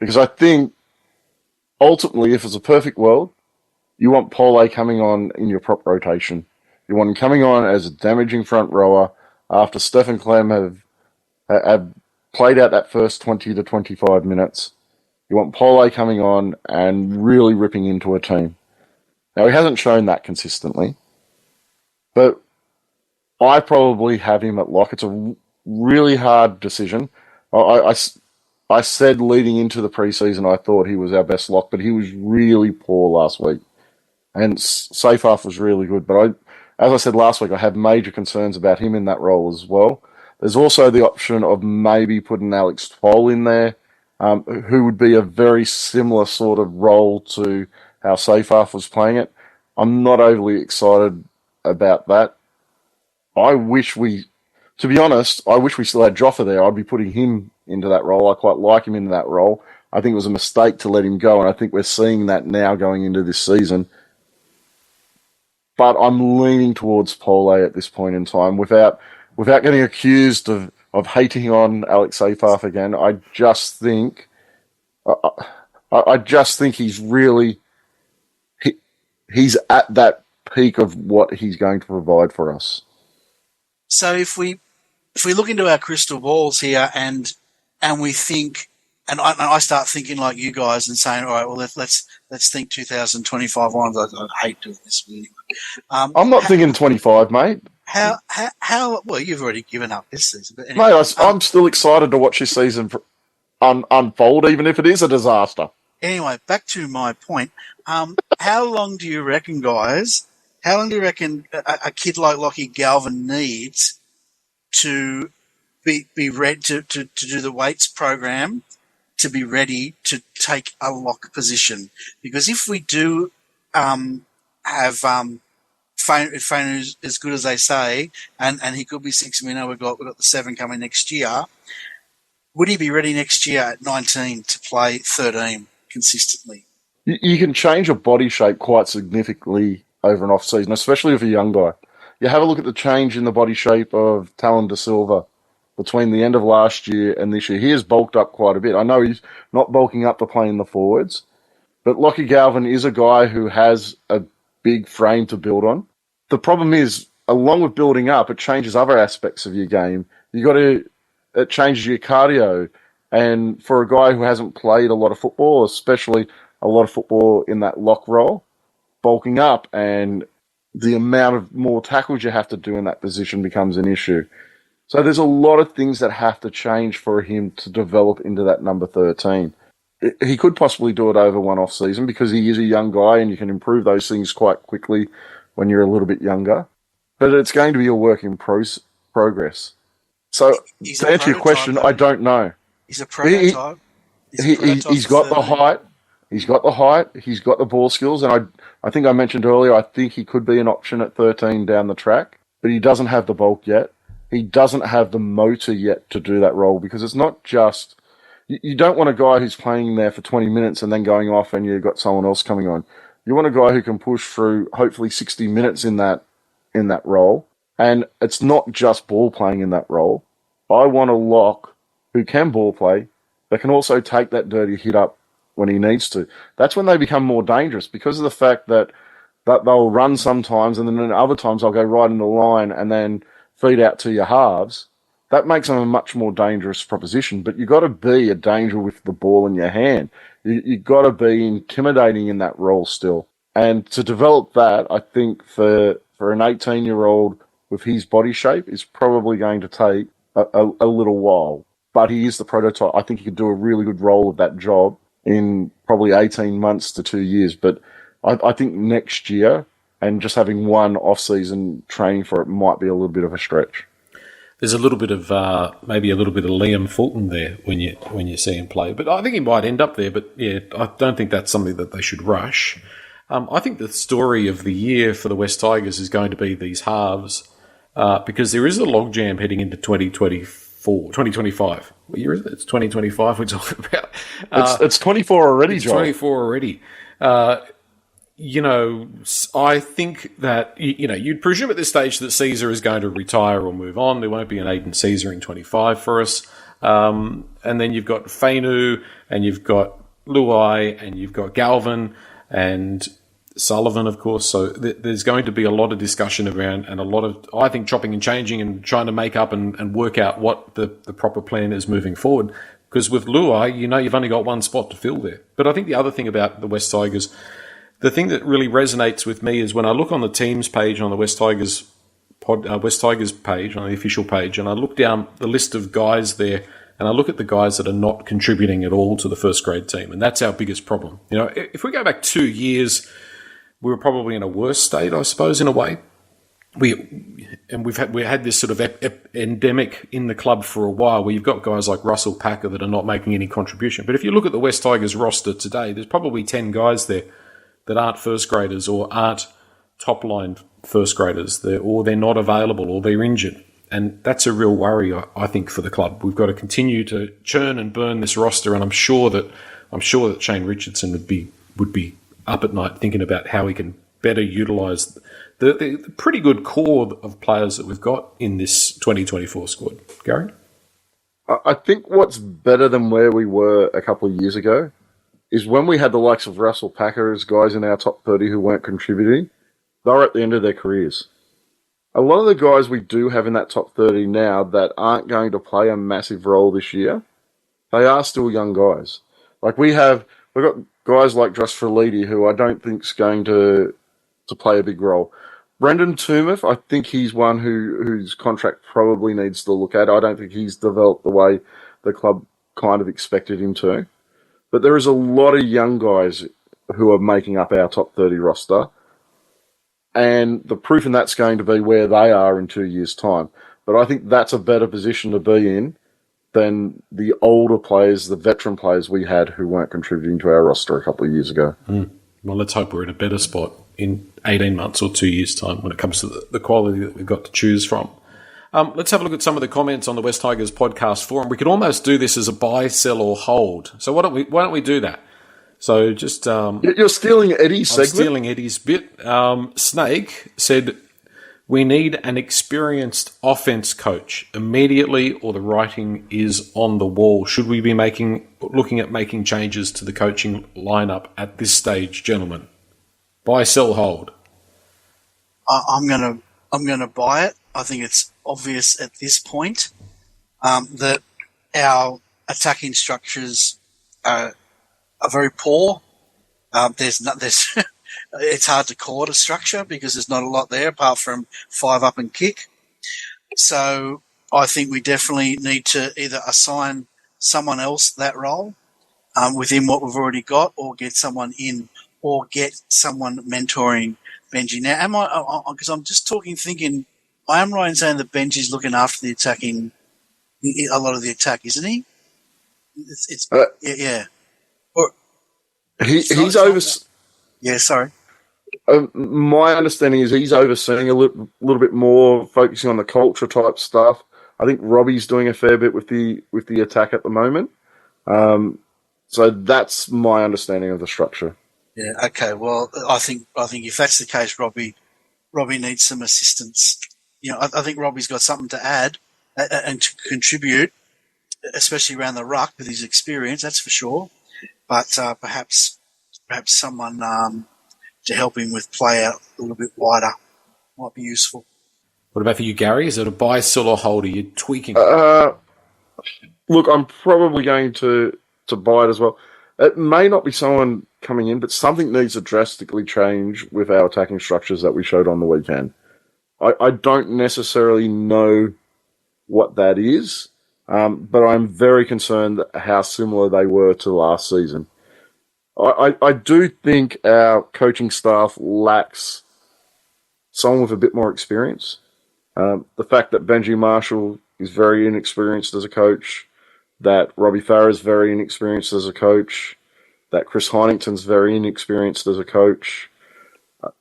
because I think ultimately, if it's a perfect world, you want Pole coming on in your prop rotation. You want him coming on as a damaging front rower after Stefan Clem have played out that first 20 to 25 minutes. You want Pole coming on and really ripping into a team. Now, he hasn't shown that consistently, but I probably have him at lock. It's a really hard decision. I said leading into the preseason I thought he was our best lock, but he was really poor last week. And Seyfarth was really good. But as I said last week, I have major concerns about him in that role as well. There's also the option of maybe putting Alex Toll in there, who would be a very similar sort of role to how Seyfarth was playing it. I'm not overly excited about that. To be honest, I wish we still had Joffa there. I'd be putting him into that role. I quite like him in that role. I think it was a mistake to let him go, and I think we're seeing that now going into this season. But I'm leaning towards Pole at this point in time without getting accused of hating on Alex Seyfarth again. I just think he's really he's at that peak of what he's going to provide for us. So if we look into our crystal balls here and we think, and I start thinking like you guys and saying, all right, well let's think 2025 on. I hate doing this anyway. I'm not thinking 25, mate. How? Well, you've already given up this season, but anyway, mate, I'm still excited to watch this season unfold, even if it is a disaster. Anyway, back to my point. How long do you reckon, guys? How long do you reckon a kid like Lockie Galvin needs to be ready to do the weights program to be ready to take a lock position? Because if we do have Fainu as good as they say, and he could be 6. We know we've got the 7 coming next year. Would he be ready next year at 19 to play 13 consistently? You can change your body shape quite significantly over an off season, especially with a young guy. You have a look at the change in the body shape of Talon Da Silva between the end of last year and this year. He has bulked up quite a bit. I know he's not bulking up to play in the forwards, but Lockie Galvin is a guy who has a big frame to build on. The problem is, along with building up, it changes other aspects of your game. It changes your cardio. And for a guy who hasn't played a lot of football, especially a lot of football in that lock role, bulking up and the amount of more tackles you have to do in that position becomes an issue. So there's a lot of things that have to change for him to develop into that number 13. He could possibly do it over one off season because he is a young guy and you can improve those things quite quickly when you're a little bit younger. But it's going to be a work in progress. So to answer your question, I don't know. He's a prototype. He's got the height. He's got the height. He's got the ball skills. And I think I mentioned earlier, I think he could be an option at 13 down the track. But he doesn't have the bulk yet. He doesn't have the motor yet to do that role because it's not just... You don't want a guy who's playing there for 20 minutes and then going off and you've got someone else coming on. You want a guy who can push through hopefully 60 minutes in that role. And it's not just ball playing in that role. I want a lock who can ball play, but can also take that dirty hit up when he needs to. That's when they become more dangerous because of the fact that they'll run sometimes and then other times they'll go right in the line and then feed out to your halves. That makes them a much more dangerous proposition, but you've got to be a danger with the ball in your hand. You've got to be intimidating in that role still. And to develop that, I think for an 18-year-old with his body shape is probably going to take a little while. But he is the prototype. I think he could do a really good role of that job in probably 18 months to 2 years. But I think next year and just having one off-season training for it might be a little bit of a stretch. There's a little bit of maybe a little bit of Liam Fulton there when you see him play, but I think he might end up there. But yeah, I don't think that's something that they should rush. I think the story of the year for the West Tigers is going to be these halves because there is a logjam heading into 2025. What year is it? It's 2025 we're talking about. It's 24 already, It's John. 24 already. I think that, you'd presume at this stage that Caesar is going to retire or move on. There won't be an Aiden Caesar in 25 for us. And then you've got Fainu and you've got Luai and you've got Galvin and Sullivan, of course. So there's going to be a lot of discussion around and a lot of, I think, chopping and changing and trying to make up and work out what the proper plan is moving forward. Because with Luai, you've only got one spot to fill there. But I think the other thing about the West Tigers, the thing that really resonates with me is when I look on the teams page on the West Tigers West Tigers page, on the official page, and I look down the list of guys there, and I look at the guys that are not contributing at all to the first grade team, and that's our biggest problem. You know, if we go back 2 years, we were probably in a worse state, I suppose, in a way. We had this sort of endemic in the club for a while, where you've got guys like Russell Packer that are not making any contribution. But if you look at the West Tigers roster today, there's probably 10 guys there that aren't first graders or aren't top line first graders, or they're not available, or they're injured. And that's a real worry, I think, for the club. We've got to continue to churn and burn this roster, and I'm sure that Shane Richardson would be up at night thinking about how he can better utilise the pretty good core of players that we've got in this 2024 squad. Gary? I think what's better than where we were a couple of years ago is when we had the likes of Russell Packer as guys in our top 30 who weren't contributing, they were at the end of their careers. A lot of the guys we do have in that top 30 now that aren't going to play a massive role this year, they are still young guys. Like we've got guys like Josh Freliti, who I don't think is going to play a big role. Brendan Toomuth, I think he's one whose contract probably needs to look at. I don't think he's developed the way the club kind of expected him to. But there is a lot of young guys who are making up our top 30 roster. And the proof in that's going to be where they are in 2 years' time. But I think that's a better position to be in than the older players, the veteran players we had who weren't contributing to our roster a couple of years ago. Well, let's hope we're in a better spot in 18 months or 2 years' time when it comes to the quality that we've got to choose from. Let's have a look at some of the comments on the West Tigers podcast forum. We could almost do this as a buy, sell, or hold. So why don't we do that? So just... You're stealing Eddie's segment? I'm stealing Eddie's bit. Snake said, we need an experienced offense coach immediately, or the writing is on the wall. Should we be looking at making changes to the coaching lineup at this stage, gentlemen? Buy, sell, hold. I'm gonna buy it. I think it's obvious at this point that our attacking structures are very poor. It's hard to call it a structure because there's not a lot there apart from 5 up and kick. So I think we definitely need to either assign someone else that role within what we've already got, or get someone in, or get someone mentoring Benji. Now, am I? Because I'm just thinking. I am right in saying that Benji's looking after the attacking, a lot of the attack, isn't he? Yeah. Or he's over. Yeah, sorry. My understanding is he's overseeing a little bit more, focusing on the culture type stuff. I think Robbie's doing a fair bit with the attack at the moment. So that's my understanding of the structure. Yeah. Okay. Well, I think if that's the case, Robbie needs some assistance. You know, I think Robbie's got something to add and to contribute, especially around the ruck with his experience. That's for sure. But perhaps someone to help him with play out a little bit wider might be useful. What about for you, Gary? Is it a buy, sell, or hold? Are you tweaking? Look, I'm probably going to buy it as well. It may not be someone coming in, but something needs to drastically change with our attacking structures that we showed on the weekend. I don't necessarily know what that is, but I'm very concerned how similar they were to last season. I do think our coaching staff lacks someone with a bit more experience. The fact that Benji Marshall is very inexperienced as a coach, that Robbie Farah is very inexperienced as a coach, that Chris Heinington's very inexperienced as a coach.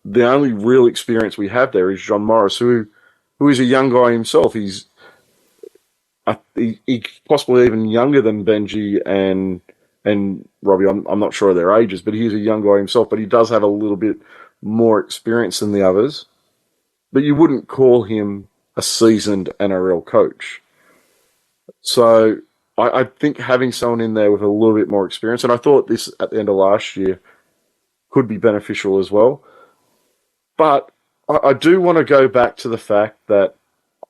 The only real experience we have there is John Morris, who is a young guy himself. He's possibly even younger than Benji and Robbie. I'm not sure of their ages, but he's a young guy himself. But he does have a little bit more experience than the others. But you wouldn't call him a seasoned NRL coach. So I think having someone in there with a little bit more experience, and I thought this at the end of last year could be beneficial as well. But I do want to go back to the fact that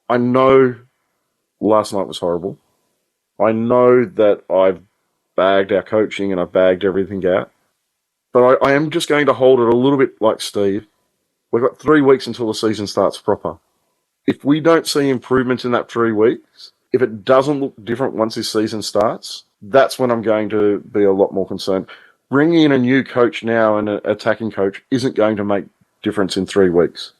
I know last night was horrible. I know that I've bagged our coaching and I've bagged everything out. But I am just going to hold it a little bit like Steve. We've got 3 weeks until the season starts proper. if we don't see improvements in that 3 weeks, if it doesn't look different once this season starts, that's when I'm going to be a lot more concerned. Bringing in a new coach now and an attacking coach isn't going to make difference in 3 weeks.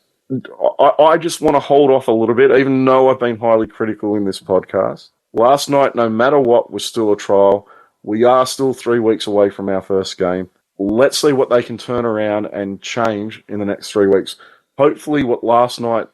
I just want to hold off a little bit, even though I've been highly critical in this podcast. Last night, no matter what, was still a trial. We are still 3 weeks away from our first game. Let's see what they can turn around and change in the next 3 weeks. Hopefully what last night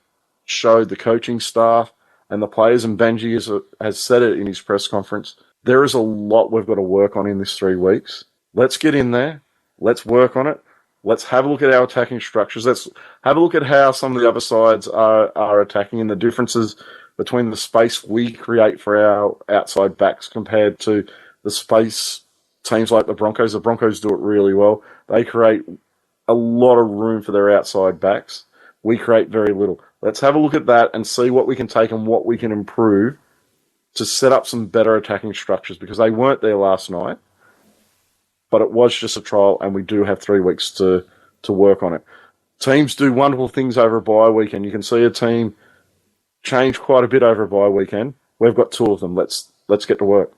showed the coaching staff and the players, and Benji has said it in his press conference, there is a lot we've got to work on in this 3 weeks. Let's get in there. Let's work on it. Let's have a look at our attacking structures. Let's have a look at how some of the other sides are attacking and the differences between the space we create for our outside backs compared to the space teams like the Broncos. The Broncos do it really well. They create a lot of room for their outside backs. We create very little. Let's have a look at that and see what we can take and what we can improve to set up some better attacking structures, because they weren't there last night. But it was just a trial, and we do have 3 weeks to work on it. Teams do wonderful things over a bye weekend. You can see a team change quite a bit over a bye weekend. We've got 2 of them. Let's get to work.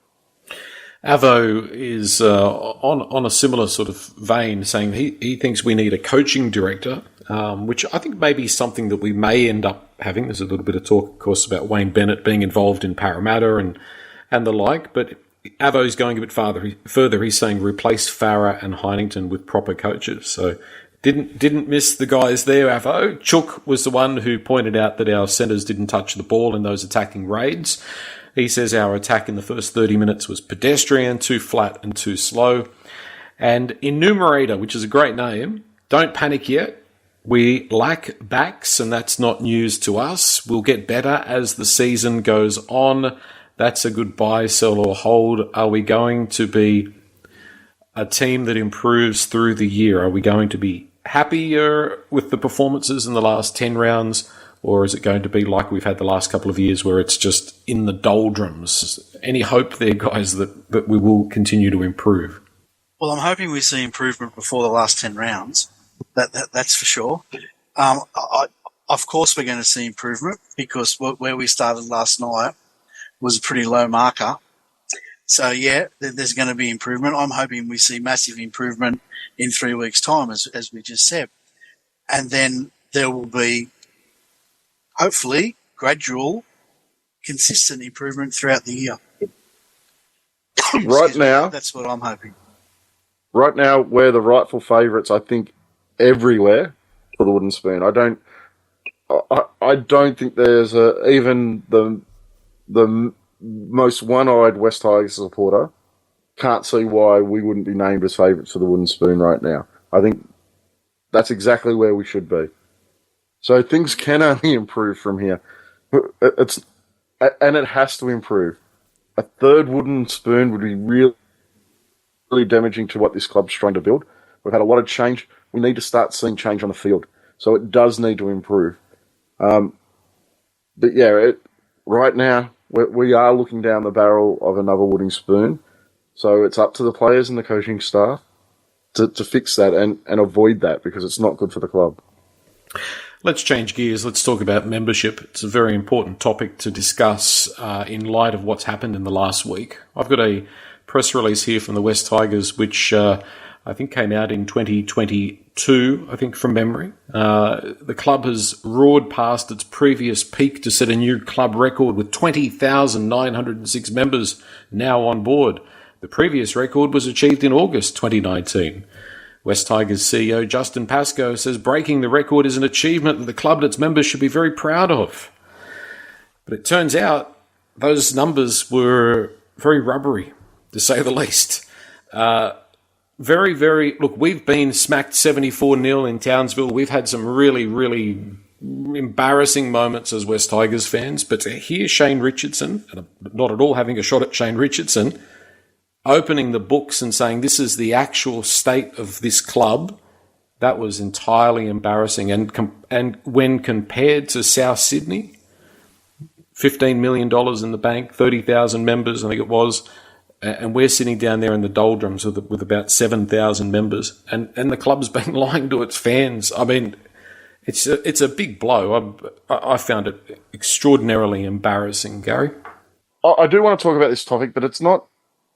Avo is on a similar sort of vein, saying he thinks we need a coaching director, which I think may be something that we may end up having. There's a little bit of talk, of course, about Wayne Bennett being involved in Parramatta and the like, but Avo's going a bit further. He's saying replace Farah and Heinington with proper coaches. So didn't miss the guys there, Avo. Chook was the one who pointed out that our centres didn't touch the ball in those attacking raids. He says our attack in the first 30 minutes was pedestrian, too flat and too slow. And Enumerator, which is a great name, don't panic yet. We lack backs, and that's not news to us. We'll get better as the season goes on. That's a good buy, sell, or hold. Are we going to be a team that improves through the year? Are we going to be happier with the performances in the last 10 rounds, or is it going to be like we've had the last couple of years where it's just in the doldrums? Any hope there, guys, that we will continue to improve? Well, I'm hoping we see improvement before the last 10 rounds. That's for sure. Of course we're going to see improvement, because where we started last night was a pretty low marker. So, yeah, there's going to be improvement. I'm hoping we see massive improvement in 3 weeks' time, as we just said. And then there will be, hopefully, gradual, consistent improvement throughout the year. Right now, that's what I'm hoping. Right now, we're the rightful favourites, I think, everywhere for the Wooden Spoon. I don't think there's even the most one-eyed West Tigers supporter can't see why we wouldn't be named as favourites for the Wooden Spoon right now. I think that's exactly where we should be. So things can only improve from here. And it has to improve. A third Wooden Spoon would be really damaging to what this club's trying to build. We've had a lot of change. We need to start seeing change on the field. So it does need to improve. But yeah, right now, we are looking down the barrel of another Wooden Spoon. So it's up to the players and the coaching staff to fix that and avoid that, because it's not good for the club. Let's change gears. Let's talk about membership. It's a very important topic to discuss in light of what's happened in the last week. I've got a press release here from the West Tigers, which I think came out in 2022, I think, from memory. The club has roared past its previous peak to set a new club record with 20,906 members now on board. The previous record was achieved in August 2019. West Tigers CEO Justin Pascoe says breaking the record is an achievement that the club and its members should be very proud of. But it turns out those numbers were very rubbery, to say the least. Very, very... Look, we've been smacked 74-0 in Townsville. We've had some really, really embarrassing moments as West Tigers fans. But to hear Shane Richardson, and I'm not at all having a shot at Shane Richardson, opening the books and saying this is the actual state of this club, that was entirely embarrassing. And when compared to South Sydney, $15 million in the bank, 30,000 members, I think it was, and we're sitting down there in the doldrums with about 7,000 members, and the club's been lying to its fans. I mean, It's a big blow. I found it extraordinarily embarrassing, Gary. I do want to talk about this topic, but it's not.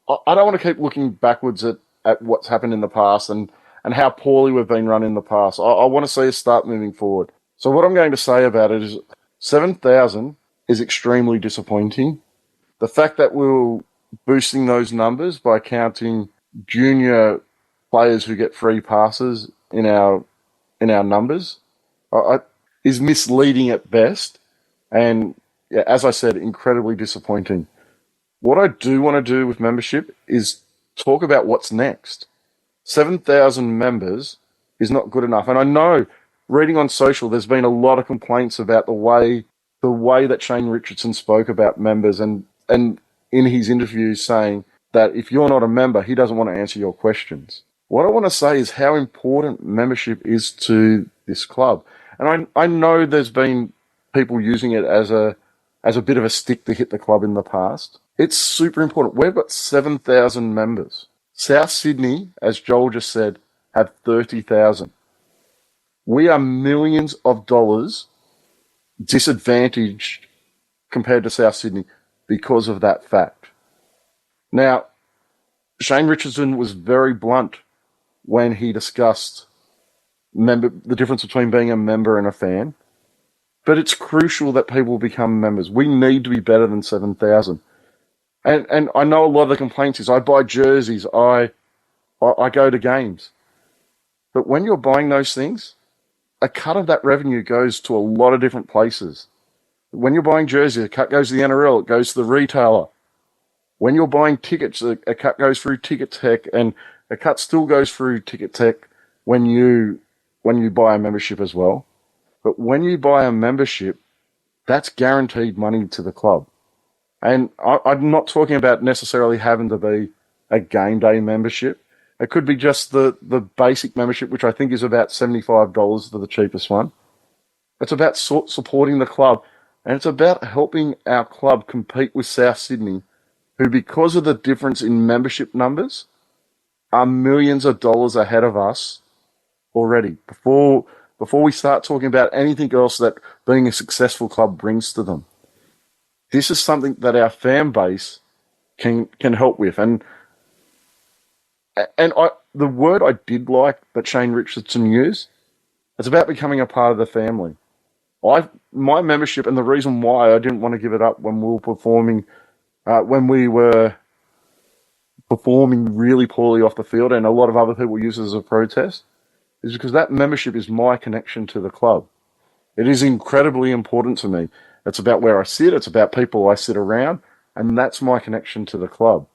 I don't want to keep looking backwards at what's happened in the past and how poorly we've been run in the past. I want to see us start moving forward. So what I'm going to say about it is 7,000 is extremely disappointing. The fact that we're boosting those numbers by counting junior players who get free passes in our numbers is misleading at best, and yeah, as I said, incredibly disappointing. What I do want to do with membership is talk about what's next. 7,000 members is not good enough, and I know, reading on social, there's been a lot of complaints about the way that Shane Richardson spoke about members, and in his interviews saying that if you're not a member, he doesn't want to answer your questions. What I want to say is how important membership is to this club. And I know there's been people using it as a bit of a stick to hit the club in the past. It's super important. We've got 7,000 members. South Sydney, as Joel just said, have 30,000. We are millions of dollars disadvantaged compared to South Sydney because of that fact. Now, Shane Richardson was very blunt when he discussed the difference between being a member and a fan. But it's crucial that people become members. We need to be better than 7,000. And I know a lot of the complaints is I buy jerseys, I go to games. But when you're buying those things, a cut of that revenue goes to a lot of different places. When you're buying jerseys, a cut goes to the NRL, it goes to the retailer. When you're buying tickets, a cut goes through Ticket Tech, and a cut still goes through Ticket Tech when you buy a membership as well. But when you buy a membership, that's guaranteed money to the club. And I'm not talking about necessarily having to be a game day membership. It could be just the basic membership, which I think is about $75 for the cheapest one. It's about supporting the club, and it's about helping our club compete with South Sydney, who, because of the difference in membership numbers, are millions of dollars ahead of us already, before we start talking about anything else that being a successful club brings to them. This is something that our fan base can help with. And the word I did like that Shane Richardson used, it's about becoming a part of the family. My membership, and the reason why I didn't want to give it up when we were performing really poorly off the field, and a lot of other people use it as a protest, is because that membership is my connection to the club. It is incredibly important to me. It's about where I sit, it's about people I sit around, and that's my connection to the club.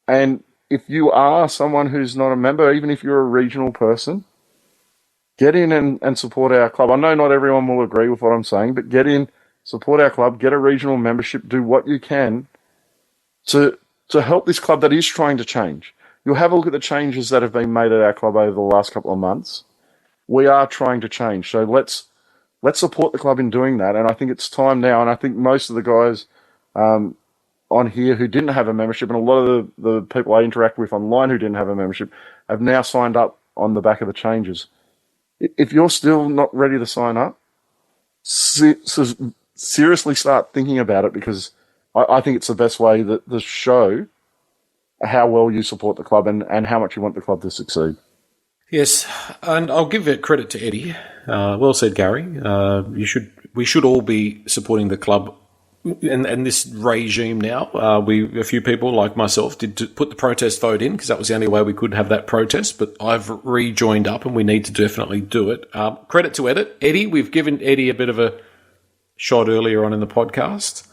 And if you are someone who's not a member, even if you're a regional person, get in and support our club. I know not everyone will agree with what I'm saying, but get in, support our club, get a regional membership, do what you can to help this club that is trying to change. You'll have a look at the changes that have been made at our club over the last couple of months. We are trying to change. So let's support the club in doing that. And I think it's time now. And I think most of the guys on here who didn't have a membership, and a lot of the people I interact with online who didn't have a membership, have now signed up on the back of the changes. If you're still not ready to sign up, seriously start thinking about it, because I think it's the best way to show how well you support the club and how much you want the club to succeed. Yes, and I'll give it credit to Eddie. Well said, Gary. We should all be supporting the club and this regime now. A few people like myself did put the protest vote in because that was the only way we could have that protest. But I've rejoined up, and we need to definitely do it. Credit to Eddie. We've given Eddie a bit of a shot earlier on in the podcast.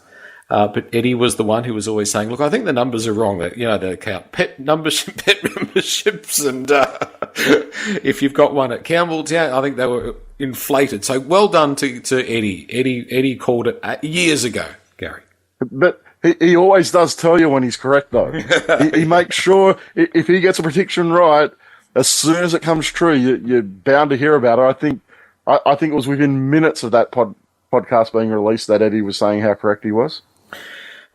But Eddie was the one who was always saying, look, I think the numbers are wrong. They count pet memberships, and if you've got one at Campbelltown, I think they were inflated. So well done to Eddie. Eddie called it years ago, Gary. But he always does tell you when he's correct, though. he makes sure if he gets a prediction right, as soon as it comes true, you're bound to hear about it. I think it was within minutes of that podcast being released that Eddie was saying how correct he was.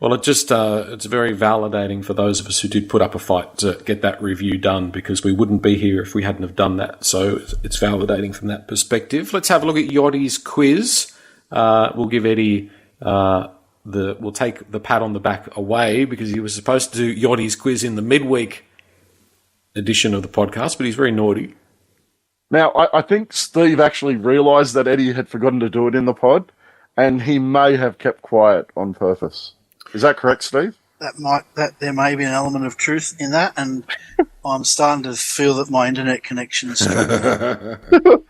Well, it's very validating for those of us who did put up a fight to get that review done, because we wouldn't be here if we hadn't have done that. So it's validating from that perspective. Let's have a look at Yachty's quiz. We'll give Eddie we'll take the pat on the back away, because he was supposed to do Yachty's quiz in the midweek edition of the podcast, but he's very naughty. Now, I think Steve actually realised that Eddie had forgotten to do it in the pod, and he may have kept quiet on purpose. Is that correct, Steve? That there may be an element of truth in that, and I'm starting to feel that my internet connection is struggling.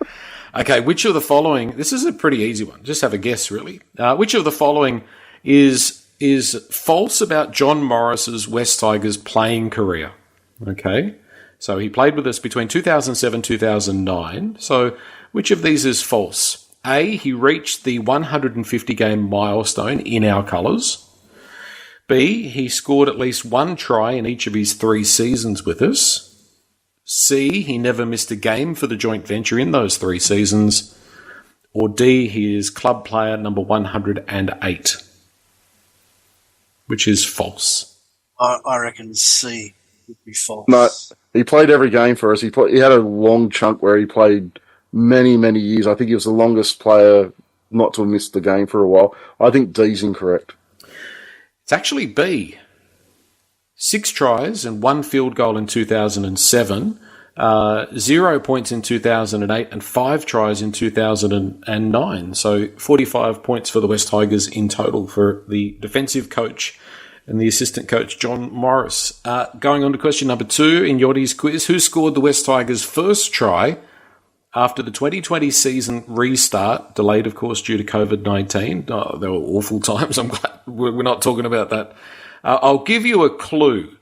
Okay, which of the following? This is a pretty easy one. Just have a guess, really. Which of the following is false about John Morris's West Tigers playing career? Okay, so he played with us between 2007 2009. So which of these is false? A, he reached the 150 game milestone in our colours. B, he scored at least one try in each of his 3 seasons with us. C, he never missed a game for the joint venture in those 3 seasons. Or D, he is club player number 108. Which is false? I reckon C would be false. No, he played every game for us. He had a long chunk where he played many, many years. I think he was the longest player not to have missed the game for a while. I think D's incorrect. It's actually B. 6 tries and 1 field goal in 2007, 0 points in 2008, and 5 tries in 2009. So 45 points for the West Tigers in total for the defensive coach and the assistant coach, John Morris. Going on to question number 2 in Yachty's quiz. Who scored the West Tigers' first try after the 2020 season restart, delayed, of course, due to COVID-19? Oh, they were awful times. I'm glad we're not talking about that. I'll give you a clue.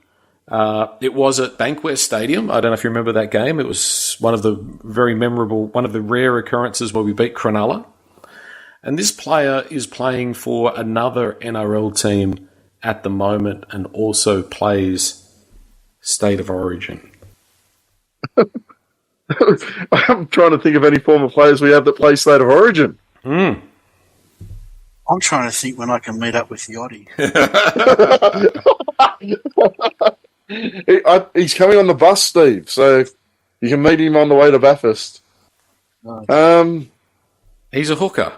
It was at Bankwest Stadium. I don't know if you remember that game. It was one of the very memorable, one of the rare occurrences where we beat Cronulla. And this player is playing for another NRL team at the moment and also plays State of Origin. I'm trying to think of any former players we have that play State of Origin. Mm. I'm trying to think when I can meet up with Yachty. He's coming on the bus, Steve, so you can meet him on the way to Bathurst. He's a hooker.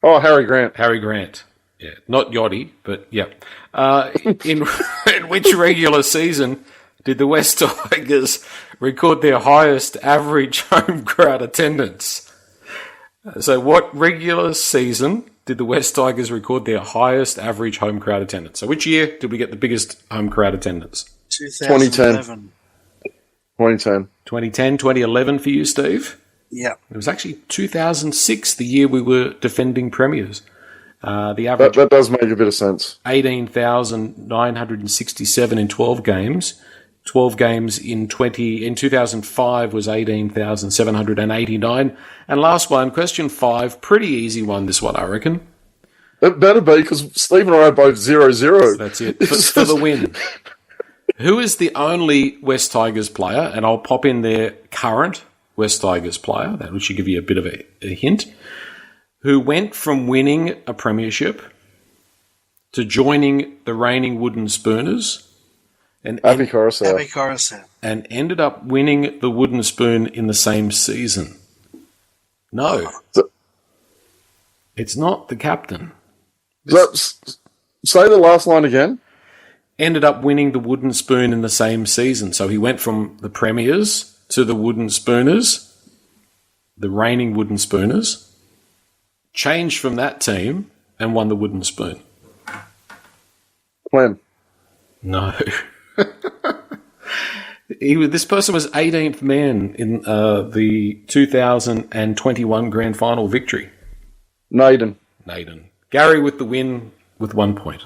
Oh, Harry Grant. Harry Grant. Yeah, not Yachty, but yeah. In which regular season did the West Tigers record their highest average home crowd attendance? So what regular season did the West Tigers record their highest average home crowd attendance? So which year did we get the biggest home crowd attendance? 2011. 2010, 2011 for you, Steve? Yeah. It was actually 2006, the year we were defending premiers. The average that does make a bit of sense. 18,967 in 12 games. 12 games in 2005 was 18,789. And last one, question 5, pretty easy one, this one, I reckon. It better be, because Steve and I are both 0-0. That's it, for the win. Who is the only West Tigers player, and I'll pop in their current West Tigers player, that should give you a bit of a hint, who went from winning a premiership to joining the reigning Wooden Spooners and Api Coruscant. And ended up winning the Wooden Spoon in the same season. No. It's not the captain. Say the last line again. Ended up winning the Wooden Spoon in the same season. So he went from the Premiers to the Wooden Spooners, the reigning Wooden Spooners, changed from that team and won the Wooden Spoon. When? No. This person was 18th man in the 2021 grand final victory. Naden. Gary with the win with 1 point.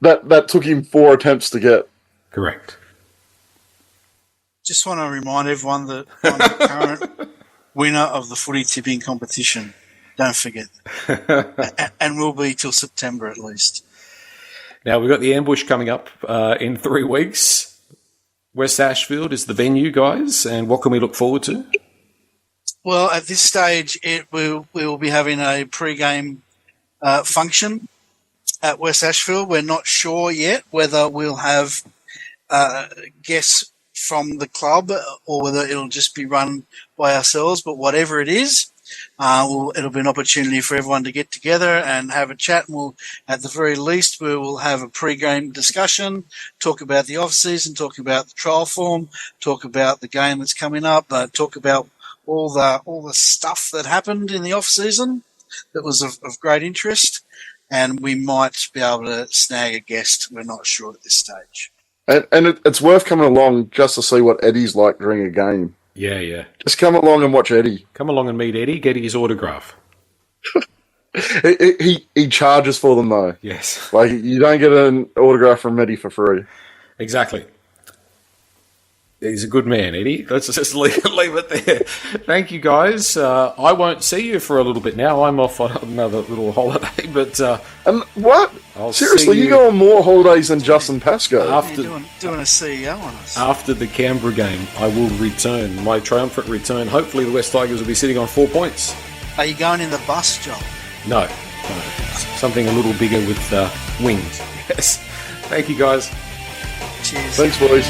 That took him 4 attempts to get. Correct. Just want to remind everyone that I'm the current winner of the footy tipping competition. Don't forget. And will be till September at least. Now, we've got the ambush coming up in 3 weeks. West Ashfield is the venue, guys, and what can we look forward to? Well, at this stage, we will be having a pre-game function at West Ashfield. We're not sure yet whether we'll have guests from the club or whether it'll just be run by ourselves. But whatever it is, it'll be an opportunity for everyone to get together and have a chat. And we'll, at the very least, we will have a pre-game discussion, talk about the off-season, talk about the trial form, talk about the game that's coming up, talk about all the stuff that happened in the off-season that was of great interest. And we might be able to snag a guest. We're not sure at this stage. And it's worth coming along just to see what Eddie's like during a game. Yeah. Just come along and watch Eddie. Come along and meet Eddie. Get his autograph. He charges for them, though. Yes. Like, you don't get an autograph from Eddie for free. Exactly. He's a good man, Eddie. Let's just leave it there. Thank you, guys. I won't see you for a little bit now. I'm off on another little holiday, but... what? I'll Seriously, you go on more holidays than Justin Pascoe. After doing a CEO on us. After the Canberra game, I will return. My triumphant return. Hopefully the West Tigers will be sitting on 4 points. Are you going in the bus, John? No. Something a little bigger with wings. Yes. Thank you, guys. Cheers. Thanks, boys.